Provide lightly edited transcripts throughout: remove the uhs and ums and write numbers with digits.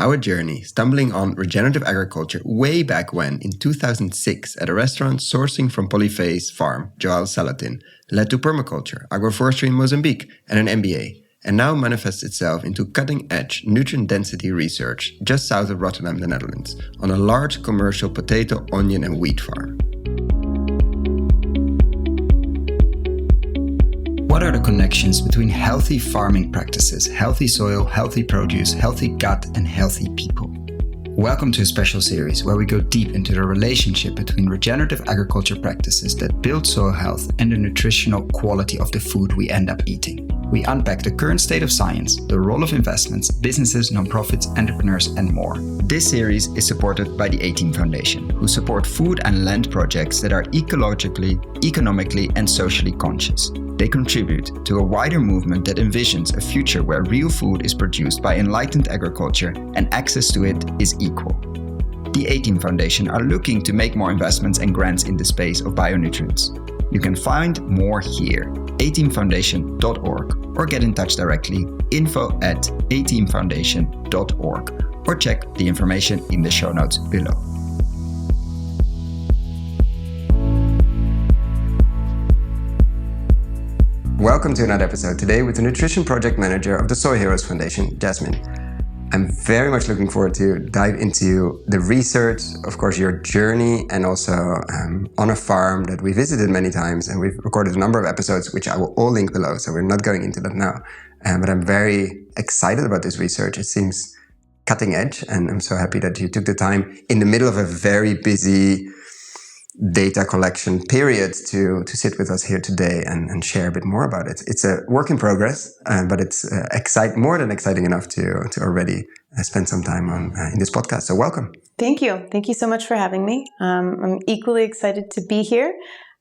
how a journey stumbling on regenerative agriculture way back when in 2006 at a restaurant sourcing from Polyface farm, João Salatin, led to permaculture, agroforestry in Mozambique, and an MBA, and now manifests itself into cutting-edge nutrient density research just south of Rotterdam, the Netherlands, on a large commercial potato, onion and wheat farm. What are the connections between healthy farming practices, healthy soil, healthy produce, healthy gut, and healthy people? Welcome to a special series where we go deep into the relationship between regenerative agriculture practices that build soil health and the nutritional quality of the food we end up eating. We unpack the current state of science, the role of investments, businesses, nonprofits, entrepreneurs, and more. This series is supported by the A-Team Foundation, who support food and land projects that are ecologically, economically, and socially conscious. They contribute to a wider movement that envisions a future where real food is produced by enlightened agriculture and access to it is equal. The A-Team Foundation are looking to make more investments and grants in the space of bionutrients. You can find more here, ateamfoundation.org, or get in touch directly, info@ateamfoundation.org, or check the information in the show notes below. Welcome to another episode today with the Nutrition Project Manager of the Soy Heroes Foundation, Yasmine. I'm very much looking forward to dive into the research, of course, your journey, and also on a farm that we visited many times, and we've recorded a number of episodes, which I will all link below, so we're not going into that now. But I'm very excited about this research. It seems cutting edge, and I'm so happy that you took the time in the middle of a very busy data collection period to sit with us here today and share a bit more about it. It's a work in progress, but it's more than exciting enough to already spend some time on in this podcast. So welcome. Thank you. Thank you so much for having me. I'm equally excited to be here.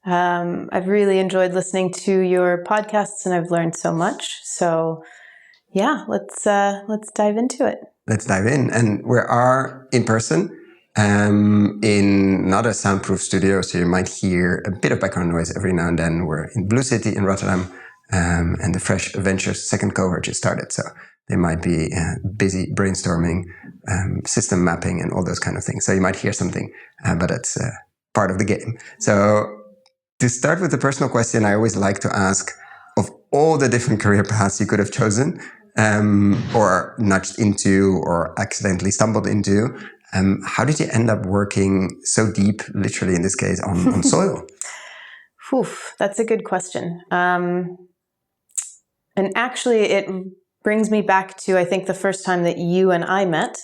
I've really enjoyed listening to your podcasts and I've learned so much. So yeah, let's dive into it. Let's dive in. And we are in person. In not a soundproof studio, so you might hear a bit of background noise every now and then. We're in Blue City in Rotterdam, and the Fresh Ventures second cohort just started, so they might be busy brainstorming, system mapping, and all those kind of things. So you might hear something, but that's part of the game. So to start with the personal question, I always like to ask, of all the different career paths you could have chosen, or nudged into, or accidentally stumbled into, how did you end up working so deep, literally in this case, on soil? That's a good question. And actually, it brings me back to, I think, the first time that you and I met,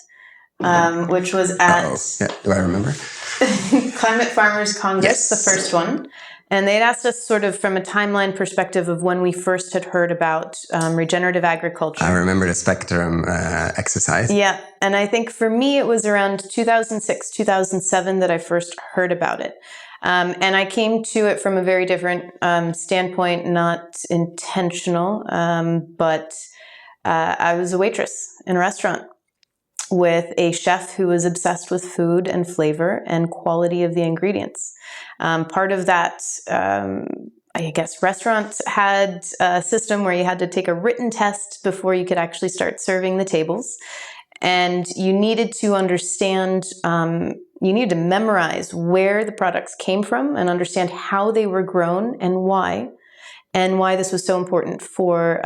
which was at... Yeah. Do I remember? Climate Farmers Congress, yes. The first one. And they'd asked us sort of from a timeline perspective of when we first had heard about regenerative agriculture. I remember the spectrum exercise. Yeah. And I think for me, it was around 2006, 2007 that I first heard about it. And I came to it from a very different standpoint, not intentional, but I was a waitress in a restaurant with a chef who was obsessed with food and flavor and quality of the ingredients. Part of that, I guess, restaurants had a system where you had to take a written test before you could actually start serving the tables. And you needed to understand, you needed to memorize where the products came from and understand how they were grown and why this was so important for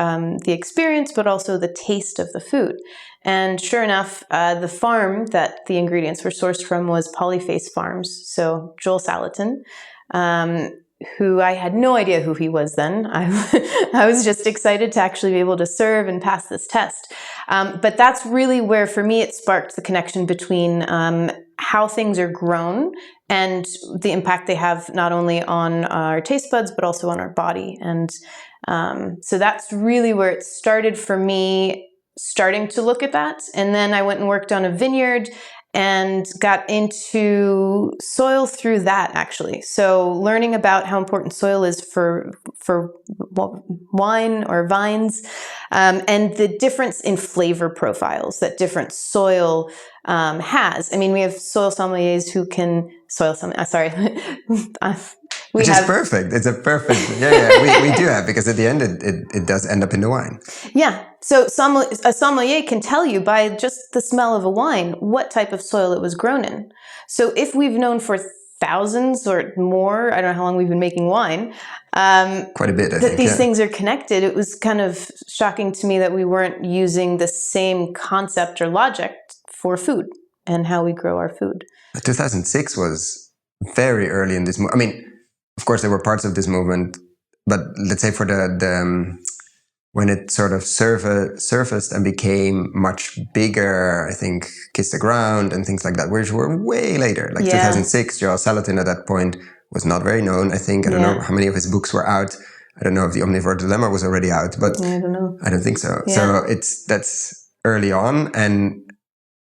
the experience, but also the taste of the food. And sure enough, the farm that the ingredients were sourced from was Polyface Farms. So João Salatin, who I had no idea who he was then. I was just excited to actually be able to serve and pass this test. But that's really where, for me, it sparked the connection between how things are grown and the impact they have not only on our taste buds, but also on our body. And so that's really where it started for me, starting to look at that. And then I went and worked on a vineyard and got into soil through that, actually. So learning about how important soil is for wine or vines, and the difference in flavor profiles that different soil has. I mean, we have soil sommeliers who can, Which is perfect. It's a perfect, we do have, because at the end it does end up in the wine. Yeah. So a sommelier can tell you by just the smell of a wine what type of soil it was grown in. So if we've known for thousands or more, I don't know how long we've been making wine, quite a bit, I think, these things are connected. It was kind of shocking to me that we weren't using the same concept or logic for food and how we grow our food. 2006 was very early in this. I mean, of course, there were parts of this movement, but let's say for the when it sort of surfaced and became much bigger, I think, Kiss the Ground and things like that, which were way later. Like 2006, Joel Salatin at that point was not very known, I think. I don't know how many of his books were out. I don't know if The Omnivore Dilemma was already out, but I don't know. I don't think so. Yeah. So that's early on. And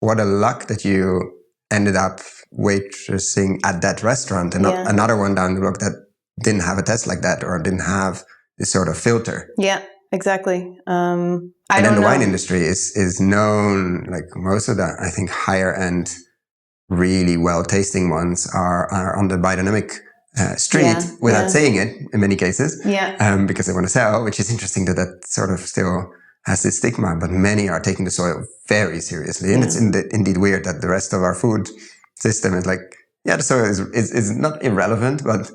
what a luck that you ended up waitressing at that restaurant and not another one down the block that didn't have a test like that or didn't have this sort of filter. Yeah. Exactly. And then the wine industry is known, like most of the, I think, higher end, really well tasting ones are on the biodynamic street without saying it in many cases. Yeah. Because they want to sell, which is interesting that sort of still has this stigma, but many are taking the soil very seriously. And it's indeed weird that the rest of our food system is like, the soil is not irrelevant, but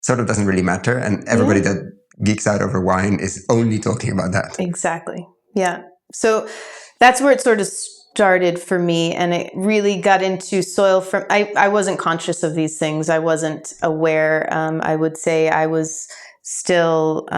sort of doesn't really matter. And everybody that geeks out over wine is only talking about that. Exactly. Yeah. So that's where it sort of started for me. And it really got into soil from, I wasn't conscious of these things. I wasn't aware. I would say I was still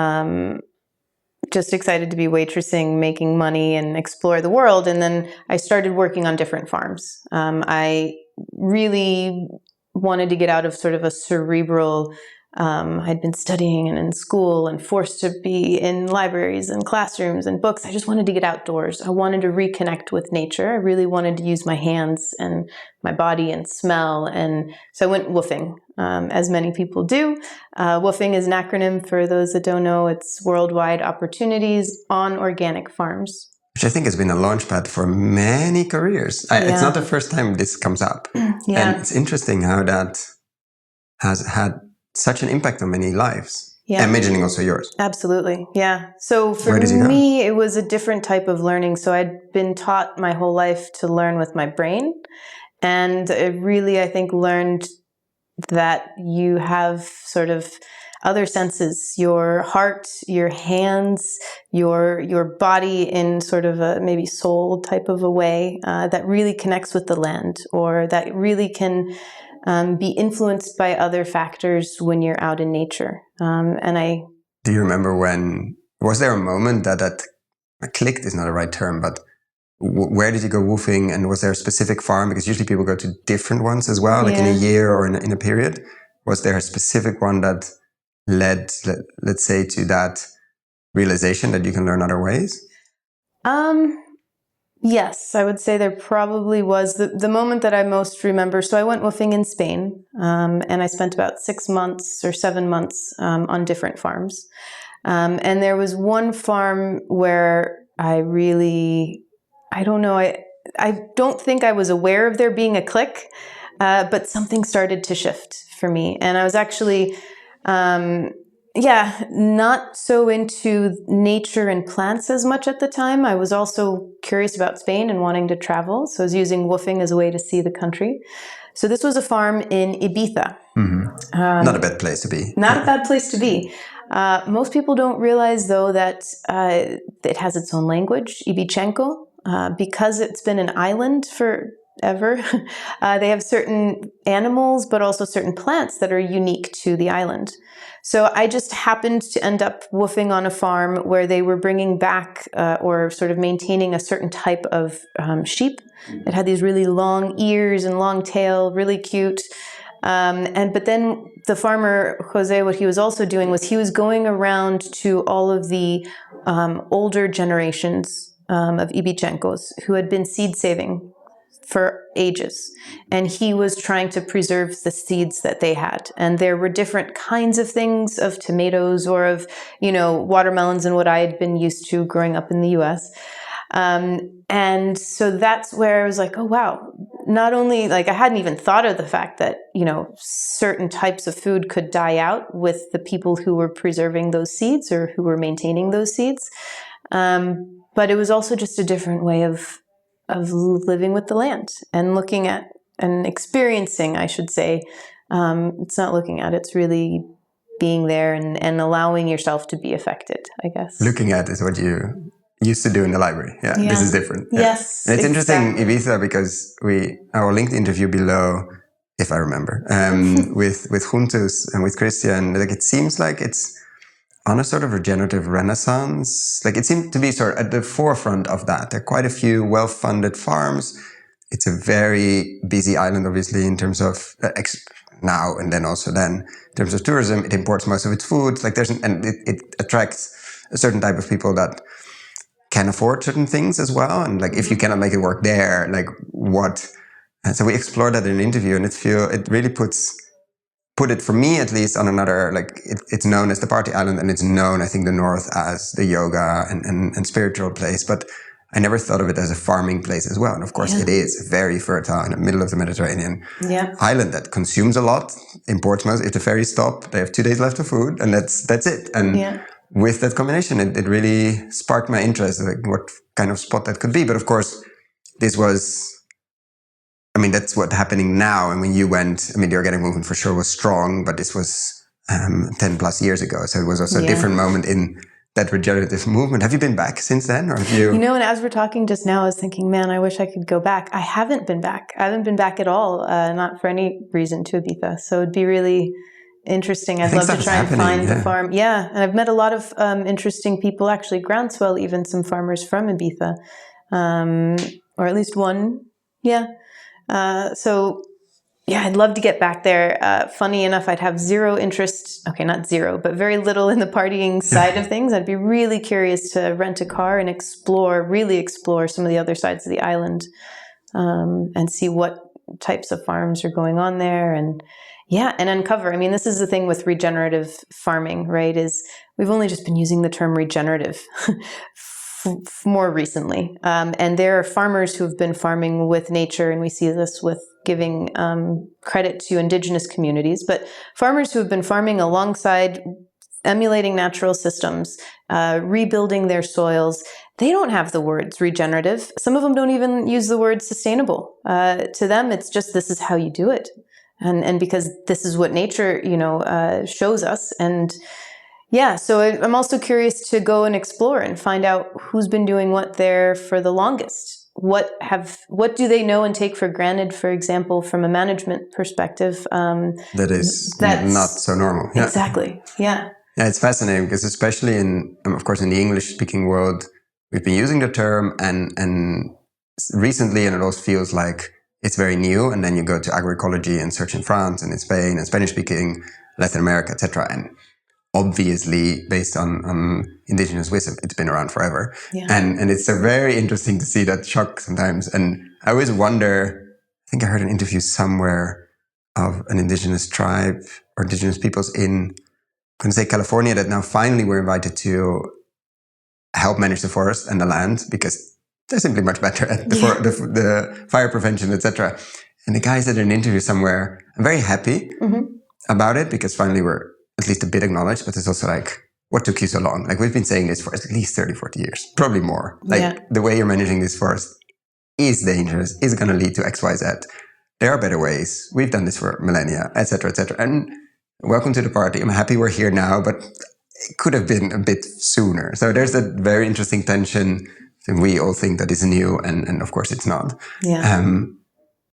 just excited to be waitressing, making money and explore the world. And then I started working on different farms. I really wanted to get out of sort of a cerebral I'd been studying and in school and forced to be in libraries and classrooms and books. I just wanted to get outdoors. I wanted to reconnect with nature. I really wanted to use my hands and my body and smell. And so I went woofing, as many people do. Woofing is an acronym for those that don't know. It's Worldwide Opportunities on Organic Farms. Which I think has been a launchpad for many careers. It's not the first time this comes up. And it's interesting how that has had such an impact on many lives. Yeah. Imagining also yours. Absolutely. Yeah. So for me, it was a different type of learning. So I'd been taught my whole life to learn with my brain. And it really, I think, learned that you have sort of other senses, your heart, your hands, your body in sort of a maybe soul type of a way that really connects with the land, or that really can be influenced by other factors when you're out in nature. Do you remember was there a moment that clicked is not the right term, but where did you go woofing, and was there a specific farm? Because usually people go to different ones as well, like in a year or in a period. Was there a specific one that led, let's say, to that realization that you can learn other ways? Yes, I would say there probably was. The moment that I most remember, so I went woofing in Spain, and I spent about 6 months or 7 months on different farms. And there was one farm where I don't know, I don't think I was aware of there being a click, but something started to shift for me. And I was actually not so into nature and plants as much at the time. I was also curious about Spain and wanting to travel. So I was using woofing as a way to see the country. So this was a farm in Ibiza. Mm-hmm. Not a bad place to be. Not a bad place to be. Most people don't realize, though, that it has its own language, Ibichenko, because it's been an island forever. They have certain animals, but also certain plants that are unique to the island. So I just happened to end up woofing on a farm where they were bringing back or sort of maintaining a certain type of sheep. It had these really long ears and long tail, really cute. But then the farmer, Jose, what he was also doing was he was going around to all of the older generations of Ibichenkos who had been seed saving for ages. And he was trying to preserve the seeds that they had. And there were different kinds of things, of tomatoes or of, watermelons and what I had been used to growing up in the US. And so that's where I was like, oh, wow, not only, like, I hadn't even thought of the fact that, certain types of food could die out with the people who were preserving those seeds or who were maintaining those seeds. But it was also just a different way of living with the land and looking at and experiencing, I should say. It's not looking at, it's really being there and allowing yourself to be affected, I guess. Looking at is what you used to do in the library. Yeah. This is different. Yeah. Yes, and it's exactly. interesting, Ibiza, because I will link the interview below, if I remember, with Juntus and with Christian. Like, it seems like it's on a sort of regenerative renaissance. Like, it seemed to be sort of at the forefront of that. There are quite a few well-funded farms. It's a very busy island, obviously, in terms of now and then also then. In terms of tourism, it imports most of its food. Like, and it attracts a certain type of people that can afford certain things as well. And like, if you cannot make it work there, like what? And so we explored that in an interview, and it really put it, for me at least, on another, like, it's known as the party island, and it's known, I think, the North as the yoga and spiritual place. But I never thought of it as a farming place as well. And of course, it is very fertile in the middle of the Mediterranean island that consumes a lot, imports most. If the ferries stop, they have 2 days left of food, and that's it. And with that combination, it really sparked my interest, like what kind of spot that could be. But of course, this was, that's what's happening now. And when you went, the organic movement for sure was strong, but this was 10 plus years ago. So it was also a different moment in that regenerative movement. Have you been back since then? Or have you? And as we're talking just now, I was thinking, man, I wish I could go back. I haven't been back. I haven't been back at all, not for any reason, to Ibiza. So it'd be really interesting. I'd love to try and find the farm. Yeah. And I've met a lot of interesting people, actually, Groundswell, even some farmers from Ibiza, or at least one. Yeah. I'd love to get back there. Funny enough, I'd have zero interest, okay, not zero, but very little in the partying side of things. I'd be really curious to rent a car and really explore some of the other sides of the island, and see what types of farms are going on there, and uncover. This is the thing with regenerative farming, right, is we've only just been using the term regenerative more recently. And there are farmers who have been farming with nature, and we see this with giving credit to indigenous communities, but farmers who have been farming alongside, emulating natural systems, rebuilding their soils, they don't have the words regenerative. Some of them don't even use the word sustainable. To them, it's just, this is how you do it. And because this is what nature, shows us. And so I'm also curious to go and explore and find out who's been doing what there for the longest. What do they know and take for granted, for example, from a management perspective? That's not so normal. Yeah. Exactly. Yeah. Yeah, it's fascinating because especially of course, in the English-speaking world, we've been using the term and recently, and it also feels like it's very new. And then you go to agroecology and search in France and in Spain and Spanish-speaking Latin America, etc. And obviously, based on indigenous wisdom, it's been around forever. Yeah. And it's very interesting to see that shock sometimes. And I always wonder, I think I heard an interview somewhere of an indigenous tribe or indigenous peoples in, I'm going to say California, that now finally were invited to help manage the forest and the land because they're simply much better at the fire prevention, etc. And the guy said in an interview somewhere, I'm very happy about it because finally we're at least a bit acknowledged, but it's also like, what took you so long? Like, we've been saying this for at least 30, 40 years, probably more. Like, the way you're managing this forest is dangerous, is going to lead to X, Y, Z. There are better ways. We've done this for millennia, etc., etc. And welcome to the party. I'm happy we're here now, but it could have been a bit sooner. So there's a very interesting tension. And we all think that is new, and of course it's not. Yeah. And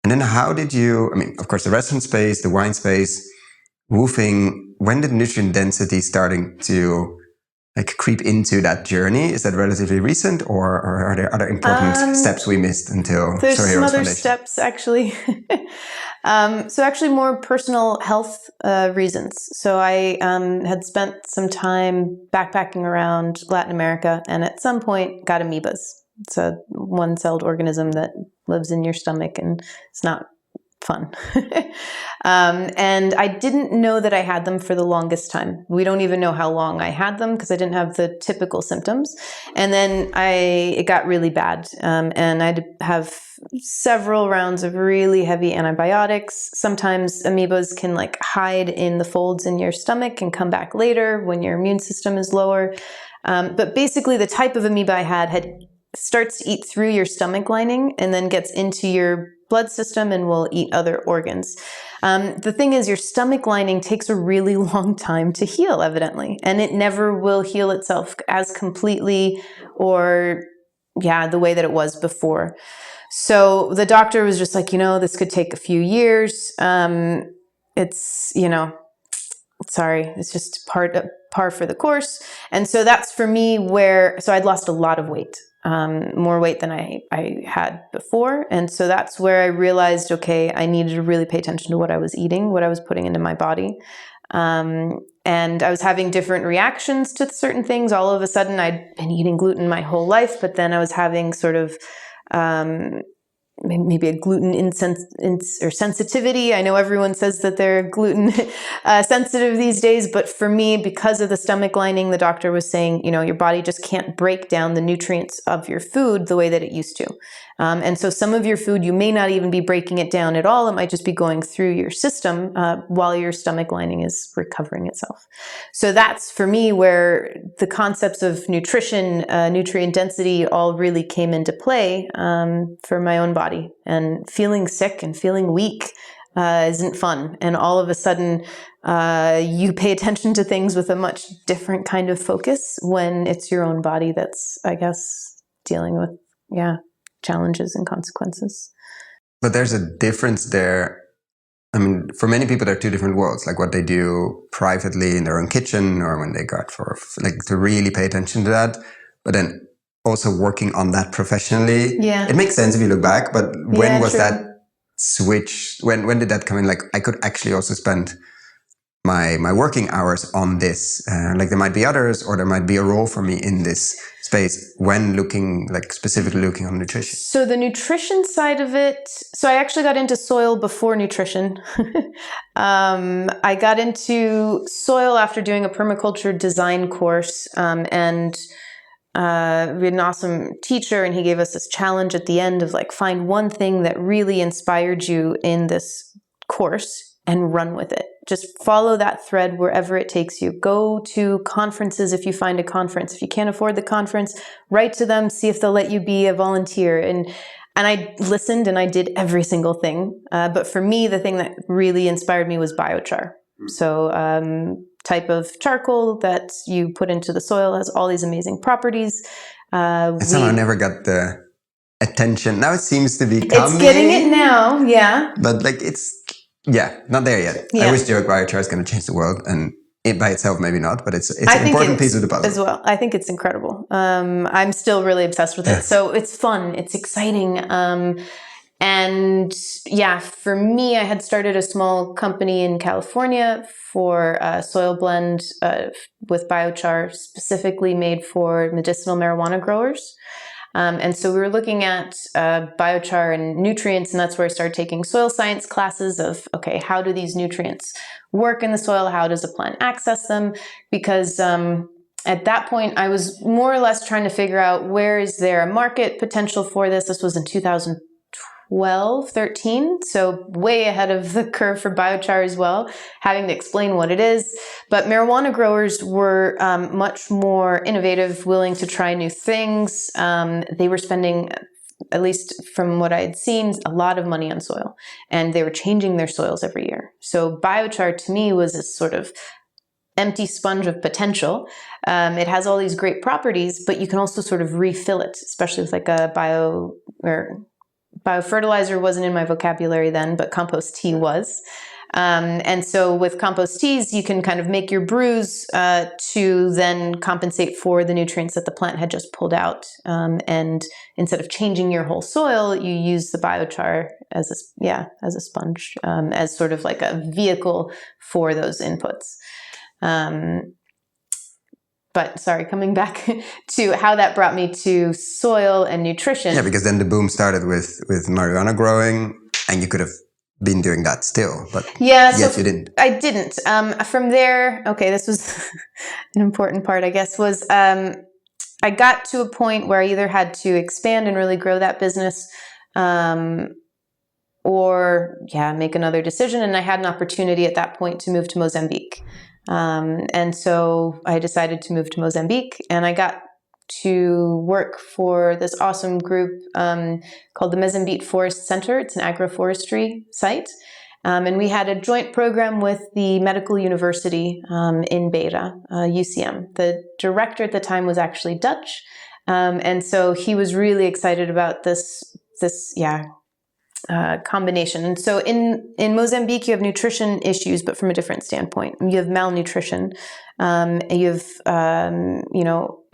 then how did you, of course, the restaurant space, the wine space, woofing, when did nutrient density starting to creep into that journey? Is that relatively recent, or are there other important steps we missed until There's some other steps, actually. So actually more personal health reasons. So I had spent some time backpacking around Latin America, and at some point got amoebas. It's a one-celled organism that lives in your stomach, and it's not fun. And I didn't know that I had them for the longest time. We don't even know how long I had them because I didn't have the typical symptoms. And then it got really bad. And I had to have several rounds of really heavy antibiotics. Sometimes amoebas can like hide in the folds in your stomach and come back later when your immune system is lower. But basically the type of amoeba I had starts to eat through your stomach lining and then gets into your blood system and will eat other organs. The thing is, your stomach lining takes a really long time to heal, evidently, and it never will heal itself as completely or, the way that it was before. So the doctor was just like, this could take a few years. It's, sorry, it's just par for the course. And so that's for me so I'd lost a lot of weight. More weight than I had before. And so that's where I realized, okay, I needed to really pay attention to what I was eating, what I was putting into my body. And I was having different reactions to certain things. All of a sudden, I'd been eating gluten my whole life, but then I was having sort of maybe a gluten sensitivity. I know everyone says that they're gluten sensitive these days, but for me, because of the stomach lining, the doctor was saying, your body just can't break down the nutrients of your food the way that it used to. And so some of your food, you may not even be breaking it down at all. It might just be going through your system while your stomach lining is recovering itself. So that's for me where the concepts of nutrition, nutrient density all really came into play for my own body. And feeling sick and feeling weak isn't fun. And all of a sudden, you pay attention to things with a much different kind of focus when it's your own body that's, I guess, dealing with, challenges and consequences. But there's a difference there. I mean, for many people, there are two different worlds, like what they do privately in their own kitchen or when they go out to really pay attention to that. But then also working on that professionally. Yeah. It makes sense if you look back, but when was that switch? When did that come in? Like, I could actually also spend my working hours on this. Like there might be others, or there might be a role for me in this space when specifically looking on nutrition. So the nutrition side of it, so I actually got into soil before nutrition. I got into soil after doing a permaculture design course, and we had an awesome teacher, and he gave us this challenge at the end of find one thing that really inspired you in this course and run with it. Just follow that thread wherever it takes you. Go to conferences if you find a conference. If you can't afford the conference, write to them, see if they'll let you be a volunteer. And I listened and I did every single thing. But for me, the thing that really inspired me was biochar. So type of charcoal that you put into the soil has all these amazing properties. It somehow never got the attention. Now it seems to be coming. It's getting it now, yeah. But not there yet. Yeah. I always joke biochar is going to change the world, and it by itself maybe not, but it's an important piece of the puzzle as well. I think it's incredible. I'm still really obsessed with it. So it's fun, it's exciting. And for me, I had started a small company in California for a soil blend with biochar specifically made for medicinal marijuana growers. And so we were looking at biochar and nutrients, and that's where I started taking soil science classes of, okay, how do these nutrients work in the soil? How does a plant access them? Because at that point, I was more or less trying to figure out where is there a market potential for this. This was in 2012, 13, so way ahead of the curve for biochar as well, having to explain what it is. But marijuana growers were much more innovative, willing to try new things. They were spending, at least from what I had seen, a lot of money on soil, and they were changing their soils every year. So biochar to me was this sort of empty sponge of potential. It has all these great properties, but you can also sort of refill it, especially with a biofertilizer wasn't in my vocabulary then, but compost tea was. And so with compost teas, you can kind of make your brews to then compensate for the nutrients that the plant had just pulled out. And instead of changing your whole soil, you use the biochar as a sponge, as sort of like a vehicle for those inputs. But sorry, coming back to how that brought me to soil and nutrition. Yeah, because then the boom started with marijuana growing, and you could have been doing that still, but yeah, yet so you didn't. I didn't. From there, okay, this was an important part, I guess, was I got to a point where I either had to expand and really grow that business, or make another decision. And I had an opportunity at that point to move to Mozambique. And so I decided to move to Mozambique, and I got to work for this awesome group called the Mozambique Forest Center. It's an agroforestry site. And we had a joint program with the medical university in Beira, UCM. The director at the time was actually Dutch. And so he was really excited about this combination. And so in Mozambique, you have nutrition issues, but from a different standpoint. You have malnutrition. You have,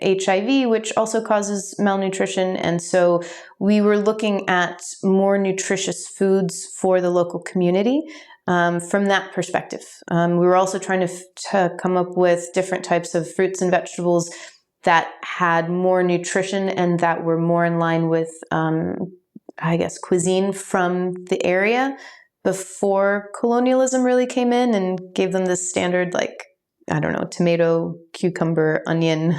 HIV, which also causes malnutrition. And so we were looking at more nutritious foods for the local community from that perspective. We were also trying to come up with different types of fruits and vegetables that had more nutrition and that were more in line with cuisine from the area before colonialism really came in and gave them this standard, tomato, cucumber, onion.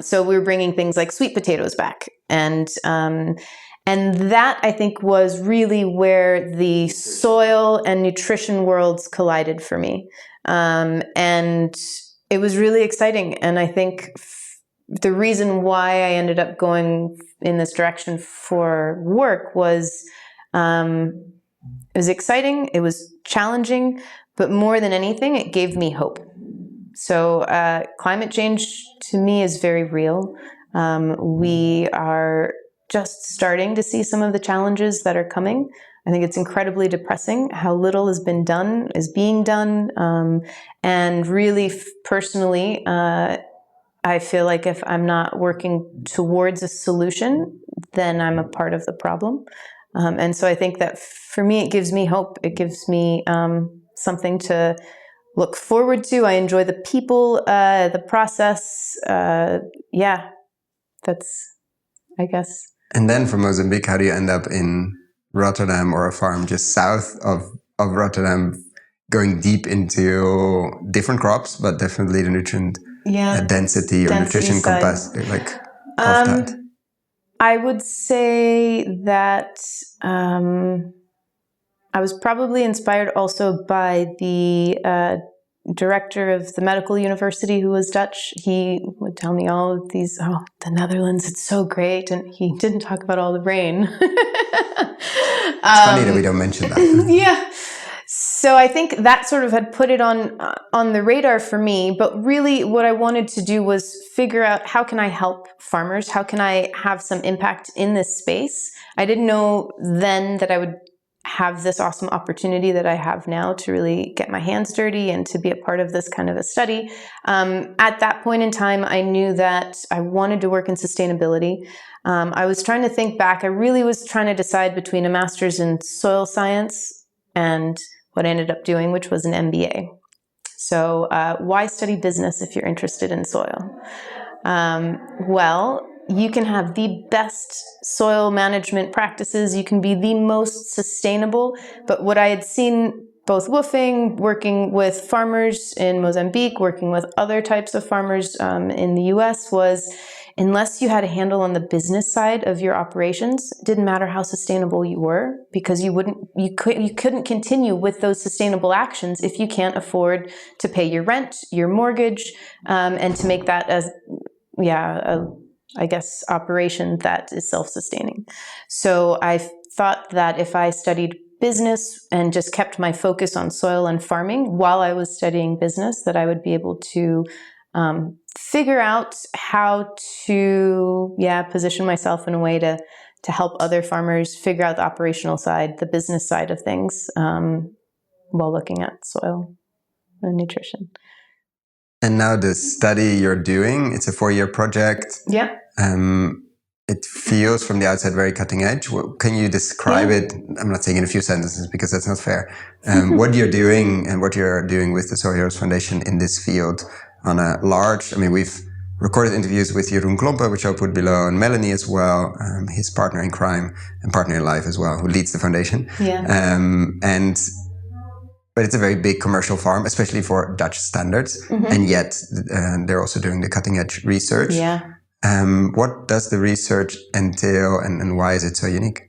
So we were bringing things like sweet potatoes back. And that, I think, was really where the soil and nutrition worlds collided for me. And it was really exciting. And I think the reason why I ended up going in this direction for work was it was exciting, it was challenging, but more than anything, it gave me hope. So climate change to me is very real. We are just starting to see some of the challenges that are coming. I think it's incredibly depressing how little has been done, is being done. And really, personally, I feel like if I'm not working towards a solution, then I'm a part of the problem. And so I think that for me, it gives me hope. It gives me something to look forward to. I enjoy the people, the process. That's, I guess. And then from Mozambique, how do you end up in Rotterdam or a farm just south of Rotterdam, going deep into different crops, but definitely the nutrient density or nutrition capacity, of that? I would say that I was probably inspired also by the director of the medical university, who was Dutch. He would tell me all of these, the Netherlands, it's so great. And he didn't talk about all the rain. It's funny that we don't mention that. Yeah. So I think that sort of had put it on the radar for me. But really what I wanted to do was figure out, how can I help farmers? How can I have some impact in this space? I didn't know then that I would have this awesome opportunity that I have now to really get my hands dirty and to be a part of this kind of a study. At that point in time, I knew that I wanted to work in sustainability. I was trying to think back. I really was trying to decide between a master's in soil science and what I ended up doing, which was an MBA. So why study business if you're interested in soil? Well, you can have the best soil management practices. You can be the most sustainable. But what I had seen both woofing, working with farmers in Mozambique, working with other types of farmers in the US, was unless you had a handle on the business side of your operations, it didn't matter how sustainable you were, because you couldn't continue with those sustainable actions if you can't afford to pay your rent, your mortgage, and to make that operation that is self-sustaining. So I thought that if I studied business and just kept my focus on soil and farming while I was studying business, that I would be able to figure out how to position myself in a way to help other farmers figure out the operational side, the business side of things, while looking at soil and nutrition. And now the study you're doing, it's a 4-year project. Yeah. It feels from the outside very cutting edge. Can you describe it? I'm not saying in a few sentences because that's not fair. What you're doing and what you're doing with the Soil Heroes Foundation in this field on a large, we've recorded interviews with Jeroen Klompen, which I'll put below, and Melanie as well, his partner in crime and partner in life as well, who leads the foundation. Yeah. But it's a very big commercial farm, especially for Dutch standards, and yet they're also doing the cutting edge research. Yeah. What does the research entail, and why is it so unique?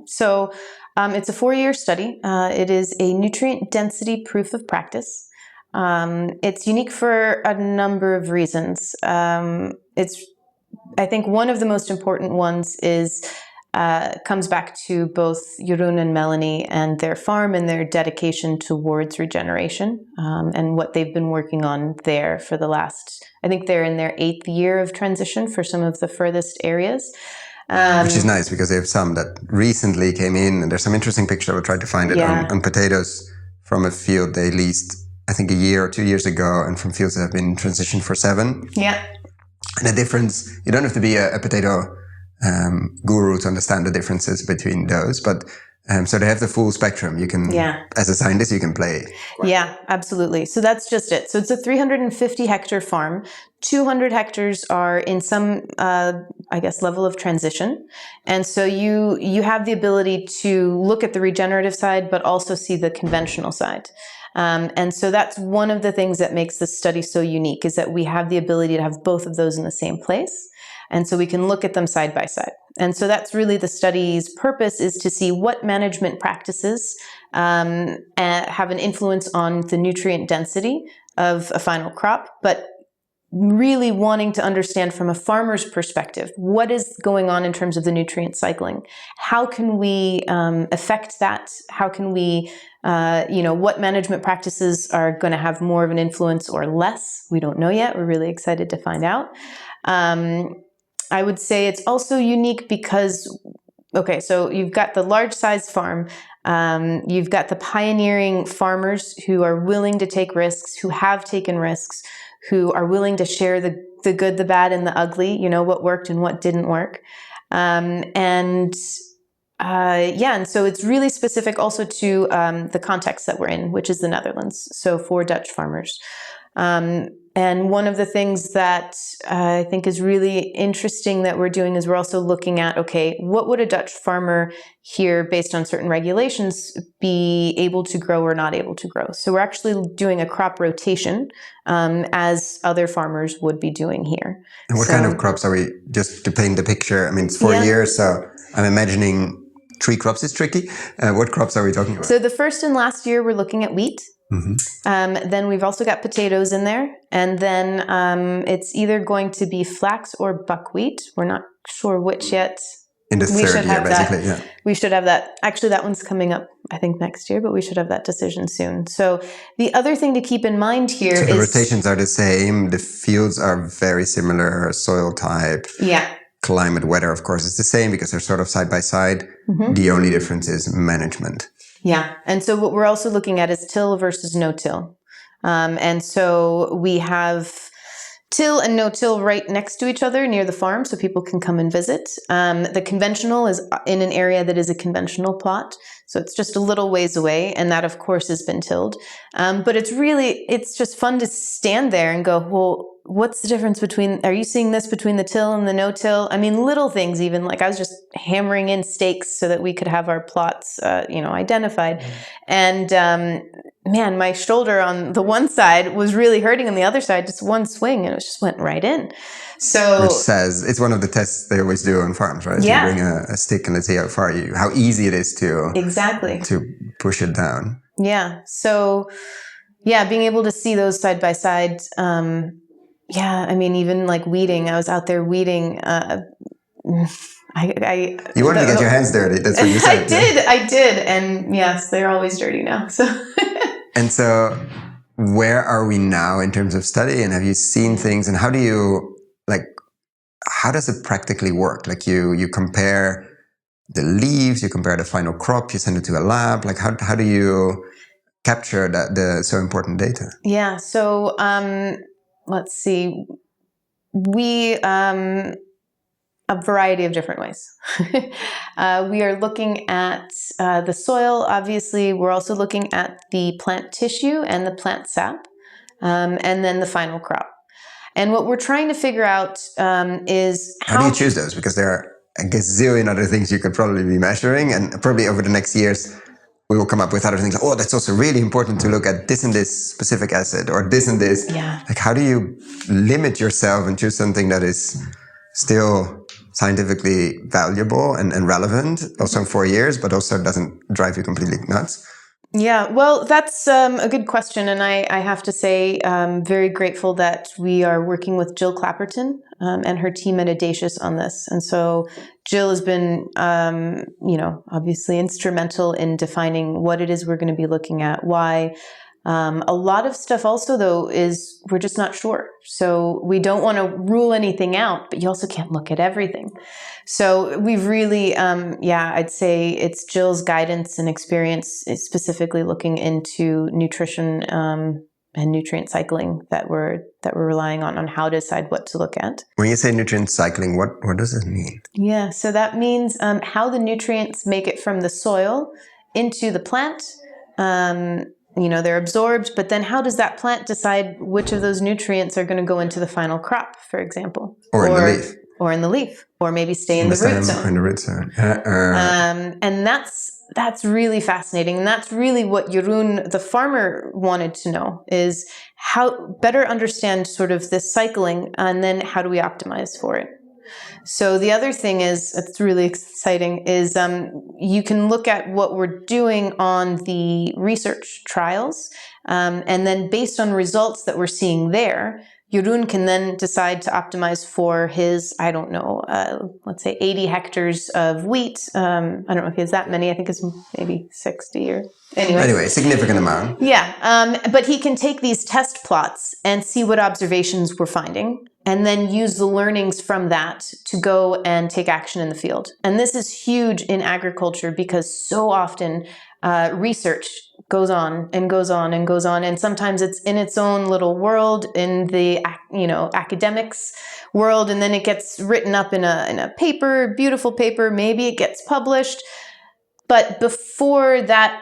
So it's a 4-year study. It is a nutrient density proof of practice. It's unique for a number of reasons. I think one of the most important ones comes back to both Jeroen and Melanie and their farm and their dedication towards regeneration, and what they've been working on there for the last, I think they're in their 8th year of transition for some of the furthest areas. Which is nice because they have some that recently came in, and there's some interesting picture. I tried to find it on potatoes from a field they leased, I think, a year or 2 years ago, and from fields that have been transitioned for 7. Yeah. And the difference, you don't have to be a potato guru to understand the differences between those, but so they have the full spectrum. You can, as a scientist, you can play. Yeah, absolutely. So that's just it. So it's a 350 hectare farm. 200 hectares are in some, level of transition. And so you have the ability to look at the regenerative side, but also see the conventional side. And so that's one of the things that makes this study so unique, is that we have the ability to have both of those in the same place. And so we can look at them side by side. And so that's really the study's purpose, is to see what management practices have an influence on the nutrient density of a final crop, but really wanting to understand from a farmer's perspective, what is going on in terms of the nutrient cycling? How can we affect that? How can we, what management practices are going to have more of an influence or less? We don't know yet. We're really excited to find out. I would say it's also unique because, so you've got the large size farm, you've got the pioneering farmers who are willing to take risks, who have taken risks, who are willing to share the good, the bad, and the ugly, what worked and what didn't work. And so it's really specific also to the context that we're in, which is the Netherlands, so for Dutch farmers. And one of the things that I think is really interesting that we're doing is we're also looking at, what would a Dutch farmer here, based on certain regulations, be able to grow or not able to grow? So we're actually doing a crop rotation, as other farmers would be doing here. And what kind of crops are we, just to paint the picture? I mean, it's 4 years, so I'm imagining 3 crops is tricky. What crops are we talking about? So the first and last year, we're looking at wheat. Then we've also got potatoes in there. And then it's either going to be flax or buckwheat. We're not sure which yet. In the third year, basically, We should have that. Actually, that one's coming up, I think, next year, but we should have that decision soon. So the other thing to keep in mind here is... the rotations are the same. The fields are very similar, soil type. Yeah. Climate, weather, of course, is the same because they're sort of side by side. The only difference is management. Yeah. And so what we're also looking at is till versus no-till. And so we have till and no-till right next to each other near the farm, so people can come and visit. The conventional is in an area that is a conventional plot, so it's just a little ways away, and that, of course, has been tilled. But it's just fun to stand there and go, well, what's the difference between, are you seeing this between the till and the no-till? I mean, little things even, like I was just hammering in stakes so that we could have our plots, identified. And man, my shoulder on the one side was really hurting, on the other side, just one swing, and it just went right in. So, which says, it's one of the tests they always do on farms, right? Yeah. So you bring a stick and let's see how easy it is to push it down. Yeah. So, being able to see those side by side. I mean, even like weeding, I was out there weeding. You wanted to get your hands dirty. That's what you said. I did. And yes, they're always dirty now. So. And so where are we now in terms of study? And have you seen things? And how does it practically work? Like you compare the leaves, you compare the final crop, you send it to a lab. Like how do you capture the so important data? Yeah. So, let's see. We, a variety of different ways. We are looking at the soil, obviously. We're also looking at the plant tissue and the plant sap, and then the final crop. And what we're trying to figure out is how do you choose those? Because there are a gazillion other things you could probably be measuring, and probably over the next years we will come up with other things. Oh, that's also really important to look at this and this specific acid, or this and this. Yeah. Like, how do you limit yourself and choose something that is still scientifically valuable and relevant, also in 4 years, but also doesn't drive you completely nuts? Yeah, well, that's a good question. And I have to say, I'm very grateful that we are working with Jill Clapperton and her team at Audacious on this. And so Jill has been, obviously instrumental in defining what it is we're going to be looking at, why. A lot of stuff also, though, is we're just not sure. So we don't want to rule anything out, but you also can't look at everything. So we've really, I'd say it's Jill's guidance and experience, specifically looking into nutrition and nutrient cycling that we're relying on how to decide what to look at. When you say nutrient cycling, what does it mean? Yeah, so that means how the nutrients make it from the soil into the plant. They're absorbed, but then how does that plant decide which of those nutrients are going to go into the final crop, for example? Or in the leaf. Or in the leaf, or maybe stay in the root zone. In the root zone. And that's really fascinating. And that's really what Jeroen, the farmer, wanted to know, is how better understand sort of this cycling, and then how do we optimize for it? So the other thing is, it's really exciting, is you can look at what we're doing on the research trials, and then based on results that we're seeing there, Jeroen can then decide to optimize for his, let's say 80 hectares of wheat. I don't know if he has that many. I think it's maybe 60 or anyway, significant amount. Yeah, but he can take these test plots and see what observations we're finding, and then use the learnings from that to go and take action in the field. And this is huge in agriculture because so often research goes on and goes on and goes on, and sometimes it's in its own little world in the academics world, and then it gets written up in a paper, beautiful paper, maybe it gets published, but before that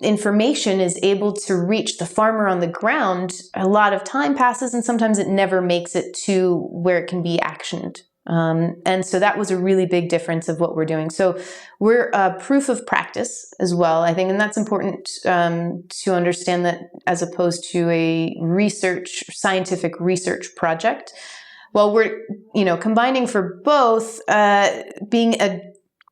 information is able to reach the farmer on the ground, a lot of time passes, and sometimes it never makes it to where it can be actioned. And so that was a really big difference of what we're doing. So we're a proof of practice as well, I think, and that's important to understand, that as opposed to a scientific research project. Well, we're combining for both. Being a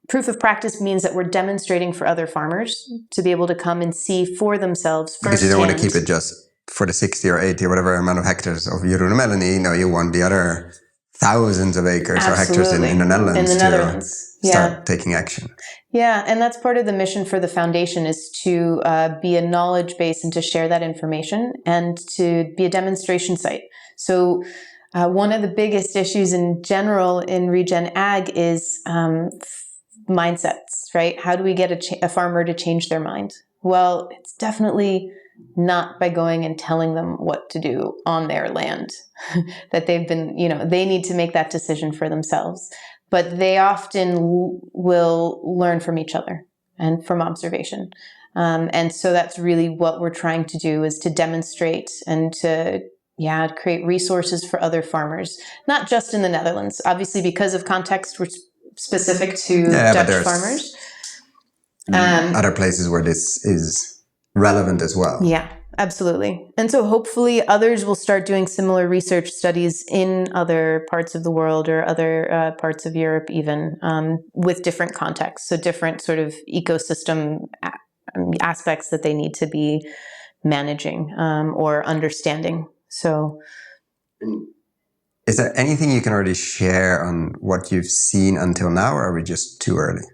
proof of practice means that we're demonstrating for other farmers to be able to come and see for themselves firsthand. Because you don't want to keep it just for the 60 or 80 or whatever amount of hectares of Jeroen and Melanie. No, you want the other thousands of acres or hectares in the Netherlands to start taking action. Yeah, and that's part of the mission for the foundation, is to be a knowledge base and to share that information and to be a demonstration site. So one of the biggest issues in general in Regen Ag is mindsets, right? How do we get a farmer to change their mind? Well, it's definitely not by going and telling them what to do on their land that they've been, they need to make that decision for themselves. But they often will learn from each other and from observation. And so that's really what we're trying to do, is to demonstrate and to create resources for other farmers, not just in the Netherlands. Obviously, because of context, we're specific to Dutch farmers. Other places where this is relevant as well. Yeah, absolutely. And so hopefully others will start doing similar research studies in other parts of the world or other parts of Europe even, with different contexts. So different sort of ecosystem aspects that they need to be managing or understanding. So, is there anything you can already share on what you've seen until now, or are we just too early?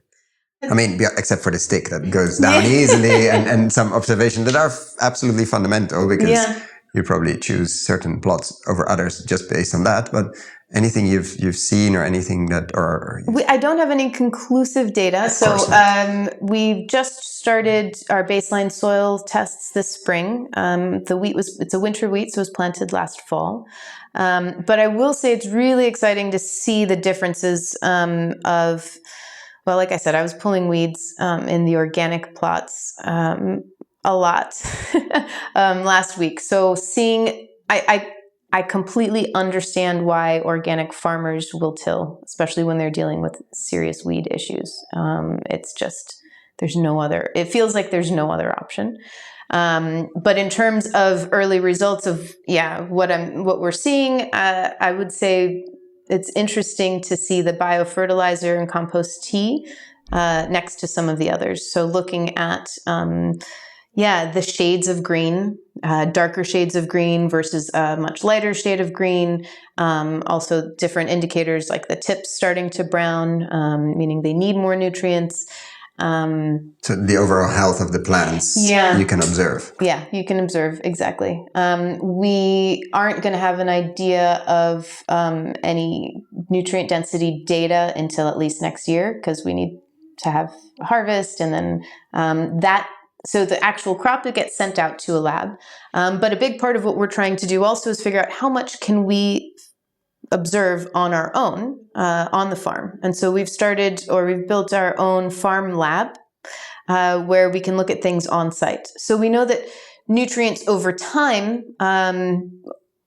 I mean, except for the stick that goes down easily and some observations that are absolutely fundamental, because you probably choose certain plots over others just based on that. But anything you've seen, or anything that, I don't have any conclusive data. So we've just started our baseline soil tests this spring. The wheat it's a winter wheat, so it was planted last fall. But I will say it's really exciting to see the differences of. Well, like I said, I was pulling weeds in the organic plots a lot last week. So seeing, I I completely understand why organic farmers will till, especially when they're dealing with serious weed issues. It's just, it feels like there's no other option. But in terms of early results of, what we're seeing, I would say it's interesting to see the biofertilizer and compost tea next to some of the others. So looking at, the shades of green, darker shades of green versus a much lighter shade of green. Also different indicators like the tips starting to brown, meaning they need more nutrients. So the overall health of the plants, you can observe. Yeah, you can observe, exactly. We aren't going to have an idea of any nutrient density data until at least next year, because we need to have a harvest, and then so the actual crop that gets sent out to a lab. But a big part of what we're trying to do also is figure out how much can we observe on our own on the farm. And so we've built our own farm lab where we can look at things on site. So we know that nutrients over time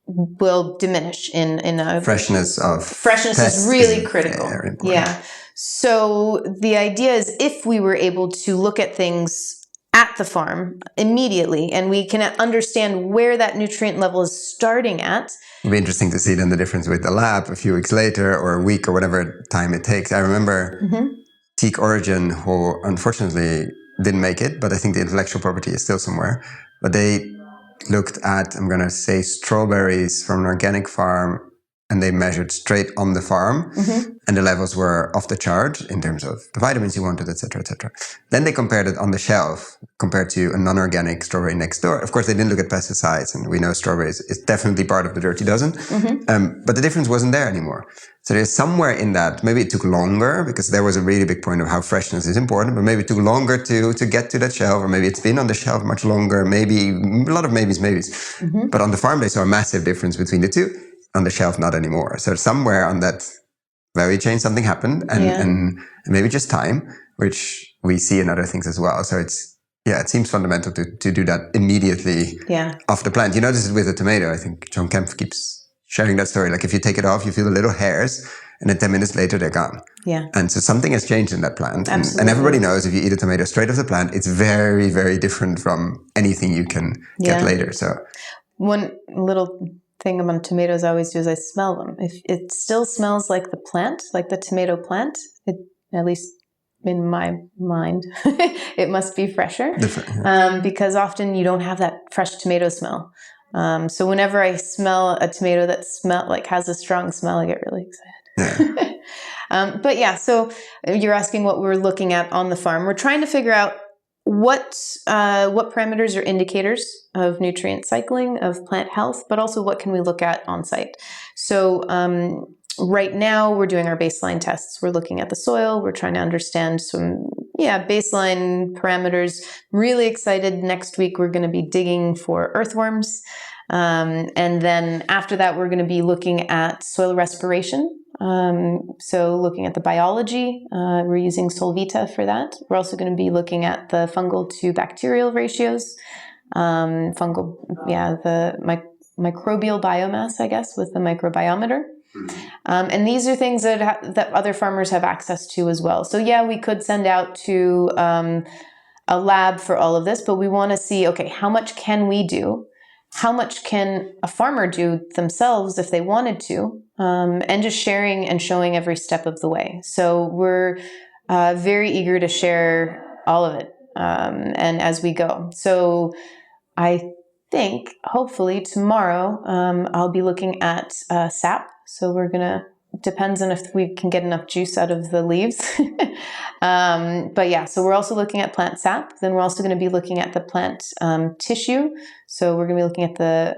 will diminish in a freshness is really critical. Yeah. So the idea is, if we were able to look at things at the farm immediately, and we can understand where that nutrient level is starting at. It'll be interesting to see then the difference with the lab a few weeks later, or a week, or whatever time it takes. I remember Teak Origin, who unfortunately didn't make it, but I think the intellectual property is still somewhere. But they looked at, I'm going to say, strawberries from an organic farm, and they measured straight on the farm, and the levels were off the chart in terms of the vitamins you wanted, etc., etc. Then they compared it on the shelf compared to a non-organic strawberry next door. Of course, they didn't look at pesticides, and we know strawberries is definitely part of the dirty dozen, but the difference wasn't there anymore. So there's somewhere in that, maybe it took longer, because there was a really big point of how freshness is important, but maybe it took longer to get to that shelf, or maybe it's been on the shelf much longer, maybe a lot of maybes. But on the farm, they saw a massive difference between the two. On the shelf, not anymore. So somewhere on that value chain, something happened, and maybe just time, which we see in other things as well. So it seems fundamental to do that immediately off the plant. You notice it with the tomato. I think John Kemp keeps sharing that story. Like, if you take it off, you feel the little hairs, and then 10 minutes later, they're gone. Yeah. And so something has changed in that plant. And everybody knows, if you eat a tomato straight off the plant, it's very, very different from anything you can get later. So one little thing about tomatoes I always do is I smell them. If it still smells like the plant, like the tomato plant, at least in my mind, it must be fresher. Because often you don't have that fresh tomato smell. So whenever I smell a tomato that has a strong smell, I get really excited. So you're asking what we're looking at on the farm. We're trying to figure out what parameters are indicators of nutrient cycling, of plant health, but also what can we look at on site. So right now we're doing our baseline tests. We're looking at the soil. We're trying to understand some baseline parameters. Really excited. Next week we're going to be digging for earthworms. And then after that, we're going to be looking at soil respiration. So looking at the biology, we're using Solvita for that. We're also going to be looking at the fungal to bacterial ratios, the microbial biomass, I guess, with the microbiometer. And these are things that other farmers have access to as well. So we could send out to a lab for all of this, but we want to see, okay, how much can we do? How much can a farmer do themselves if they wanted to? And just sharing and showing every step of the way. So we're very eager to share all of it and as we go. So I think hopefully tomorrow I'll be looking at sap. So depends on if we can get enough juice out of the leaves. So we're also looking at plant sap. Then we're also going to be looking at the plant tissue. So we're going to be looking at the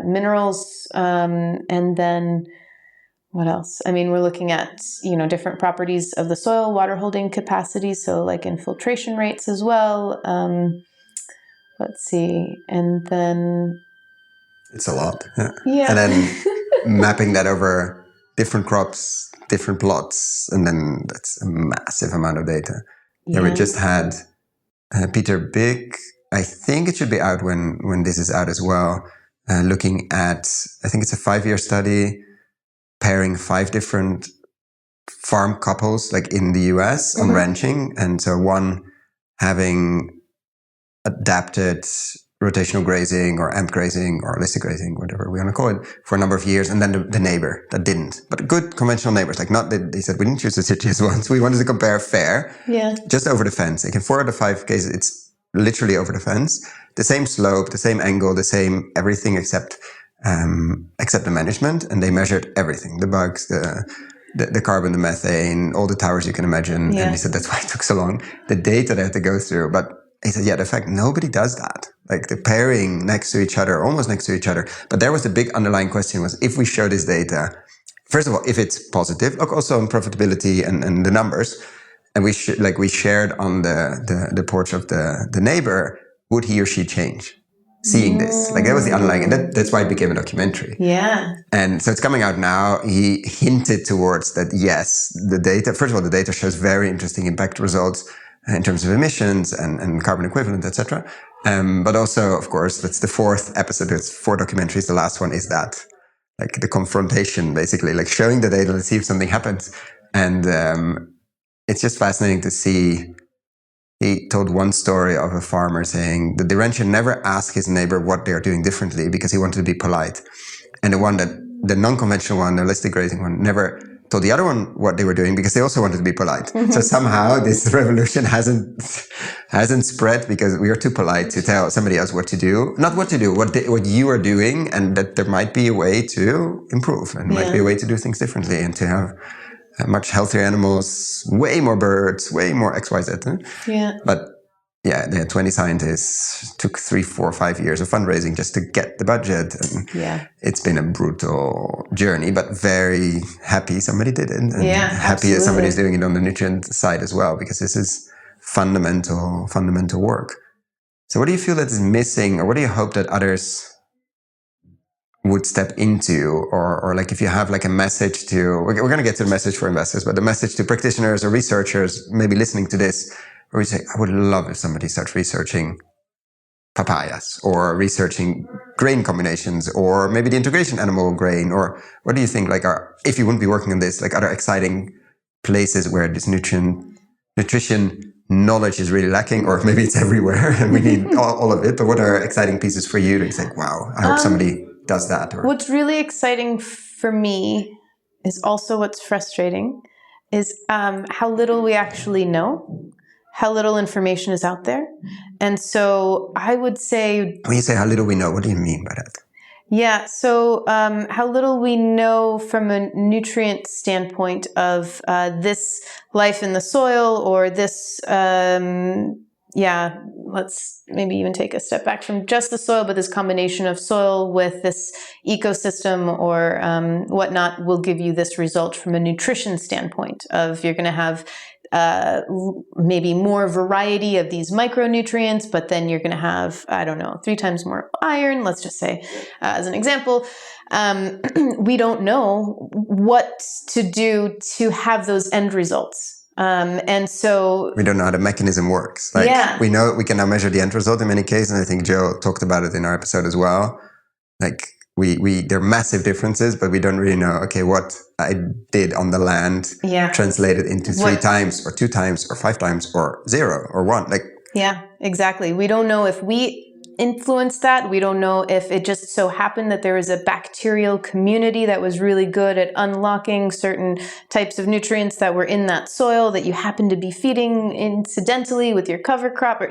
minerals. And then what else? I mean, we're looking at, different properties of the soil, water holding capacity. So like infiltration rates as well. Let's see. And then it's a lot. Yeah. And then mapping that over different crops, different plots, and then that's a massive amount of data. Yeah, we just had Peter Big I think it should be out when this is out as well. Looking at, I think it's a 5-year study pairing 5 different farm couples, like in the US, on ranching. And so one having adapted rotational grazing or AMP grazing or holistic grazing, whatever we want to call it, for a number of years, and then the neighbor that didn't. But good conventional neighbors, like not that they said we didn't choose the cities ones. We wanted to compare fair, just over the fence. Like in 4 out of 5 cases, it's literally over the fence, the same slope, the same angle, the same everything except the management. And they measured everything: the bugs, the carbon, the methane, all the towers you can imagine. And they said that's why it took so long. The data they had to go through, but he said, the fact nobody does that. Like the pairing next to each other, almost next to each other. But there was the big underlying question was, if we show this data, first of all, if it's positive, look also on profitability and the numbers, and we shared on the porch of the neighbor, would he or she change seeing this? Like that was the underlying, and that's why it became a documentary. Yeah. And so it's coming out now. He hinted towards that, yes, the data, first of all, the data shows very interesting impact results in terms of emissions and carbon equivalent, etc. But also, of course, that's the 4th episode. It's 4 documentaries. The last one is that, like the confrontation, basically, like showing the data, let's see if something happens. And it's just fascinating to see. He told one story of a farmer saying that the rancher never asked his neighbor what they are doing differently because he wanted to be polite. And the non-conventional one, the holistic grazing one, never told the other one what they were doing because they also wanted to be polite. So somehow this revolution hasn't spread because we are too polite to tell somebody else what to do. Not what to do, what you are doing, and that there might be a way to improve and might be a way to do things differently and to have much healthier animals, way more birds, way more XYZ. Yeah. But yeah, they had 20 scientists, took 3, 4, 5 years of fundraising just to get the budget. And it's been a brutal journey, but very happy somebody did it. And happy that somebody's doing it on the nutrient side as well, because this is fundamental work. So what do you feel that is missing, or what do you hope that others would step into, or like if you have like a message to, we're going to get to the message for investors, but the message to practitioners or researchers maybe listening to this, where we say, I would love if somebody starts researching papayas or researching grain combinations, or maybe the integration animal grain, or what do you think, like, if you wouldn't be working on this, like other exciting places where this nutrition knowledge is really lacking, or maybe it's everywhere and we need all of it, but what are exciting pieces for you to say, wow, I hope somebody does that? Or what's really exciting for me is also what's frustrating is how little we actually know, how little information is out there. And so I would say... When you say how little we know, what do you mean by that? Yeah, so how little we know from a nutrient standpoint of this life in the soil, or this... let's maybe even take a step back from just the soil, but this combination of soil with this ecosystem or whatnot will give you this result from a nutrition standpoint of you're going to have maybe more variety of these micronutrients, but then you're going to have, 3 times more iron, let's just say, as an example. We don't know what to do to have those end results. And so we don't know how the mechanism works. Like we know we can now measure the end result in many cases, and I think Joe talked about it in our episode as well. Like there are massive differences, but we don't really know, okay, what I did on the land translated into 3 times or 2 times or 5 times or 0 or 1. Like, yeah, exactly. We don't know if we influenced that. We don't know if it just so happened that there was a bacterial community that was really good at unlocking certain types of nutrients that were in that soil that you happen to be feeding incidentally with your cover crop, or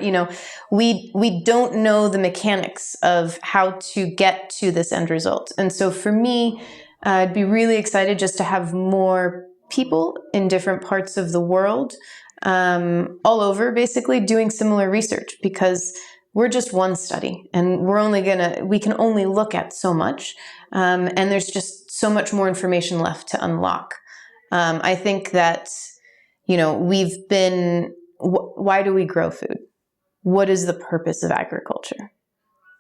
we don't know the mechanics of how to get to this end result. And so for me, I'd be really excited just to have more people in different parts of the world, all over basically, doing similar research, because we're just one study, and we can only look at so much, and there's just so much more information left to unlock. I think that, why do we grow food? What is the purpose of agriculture?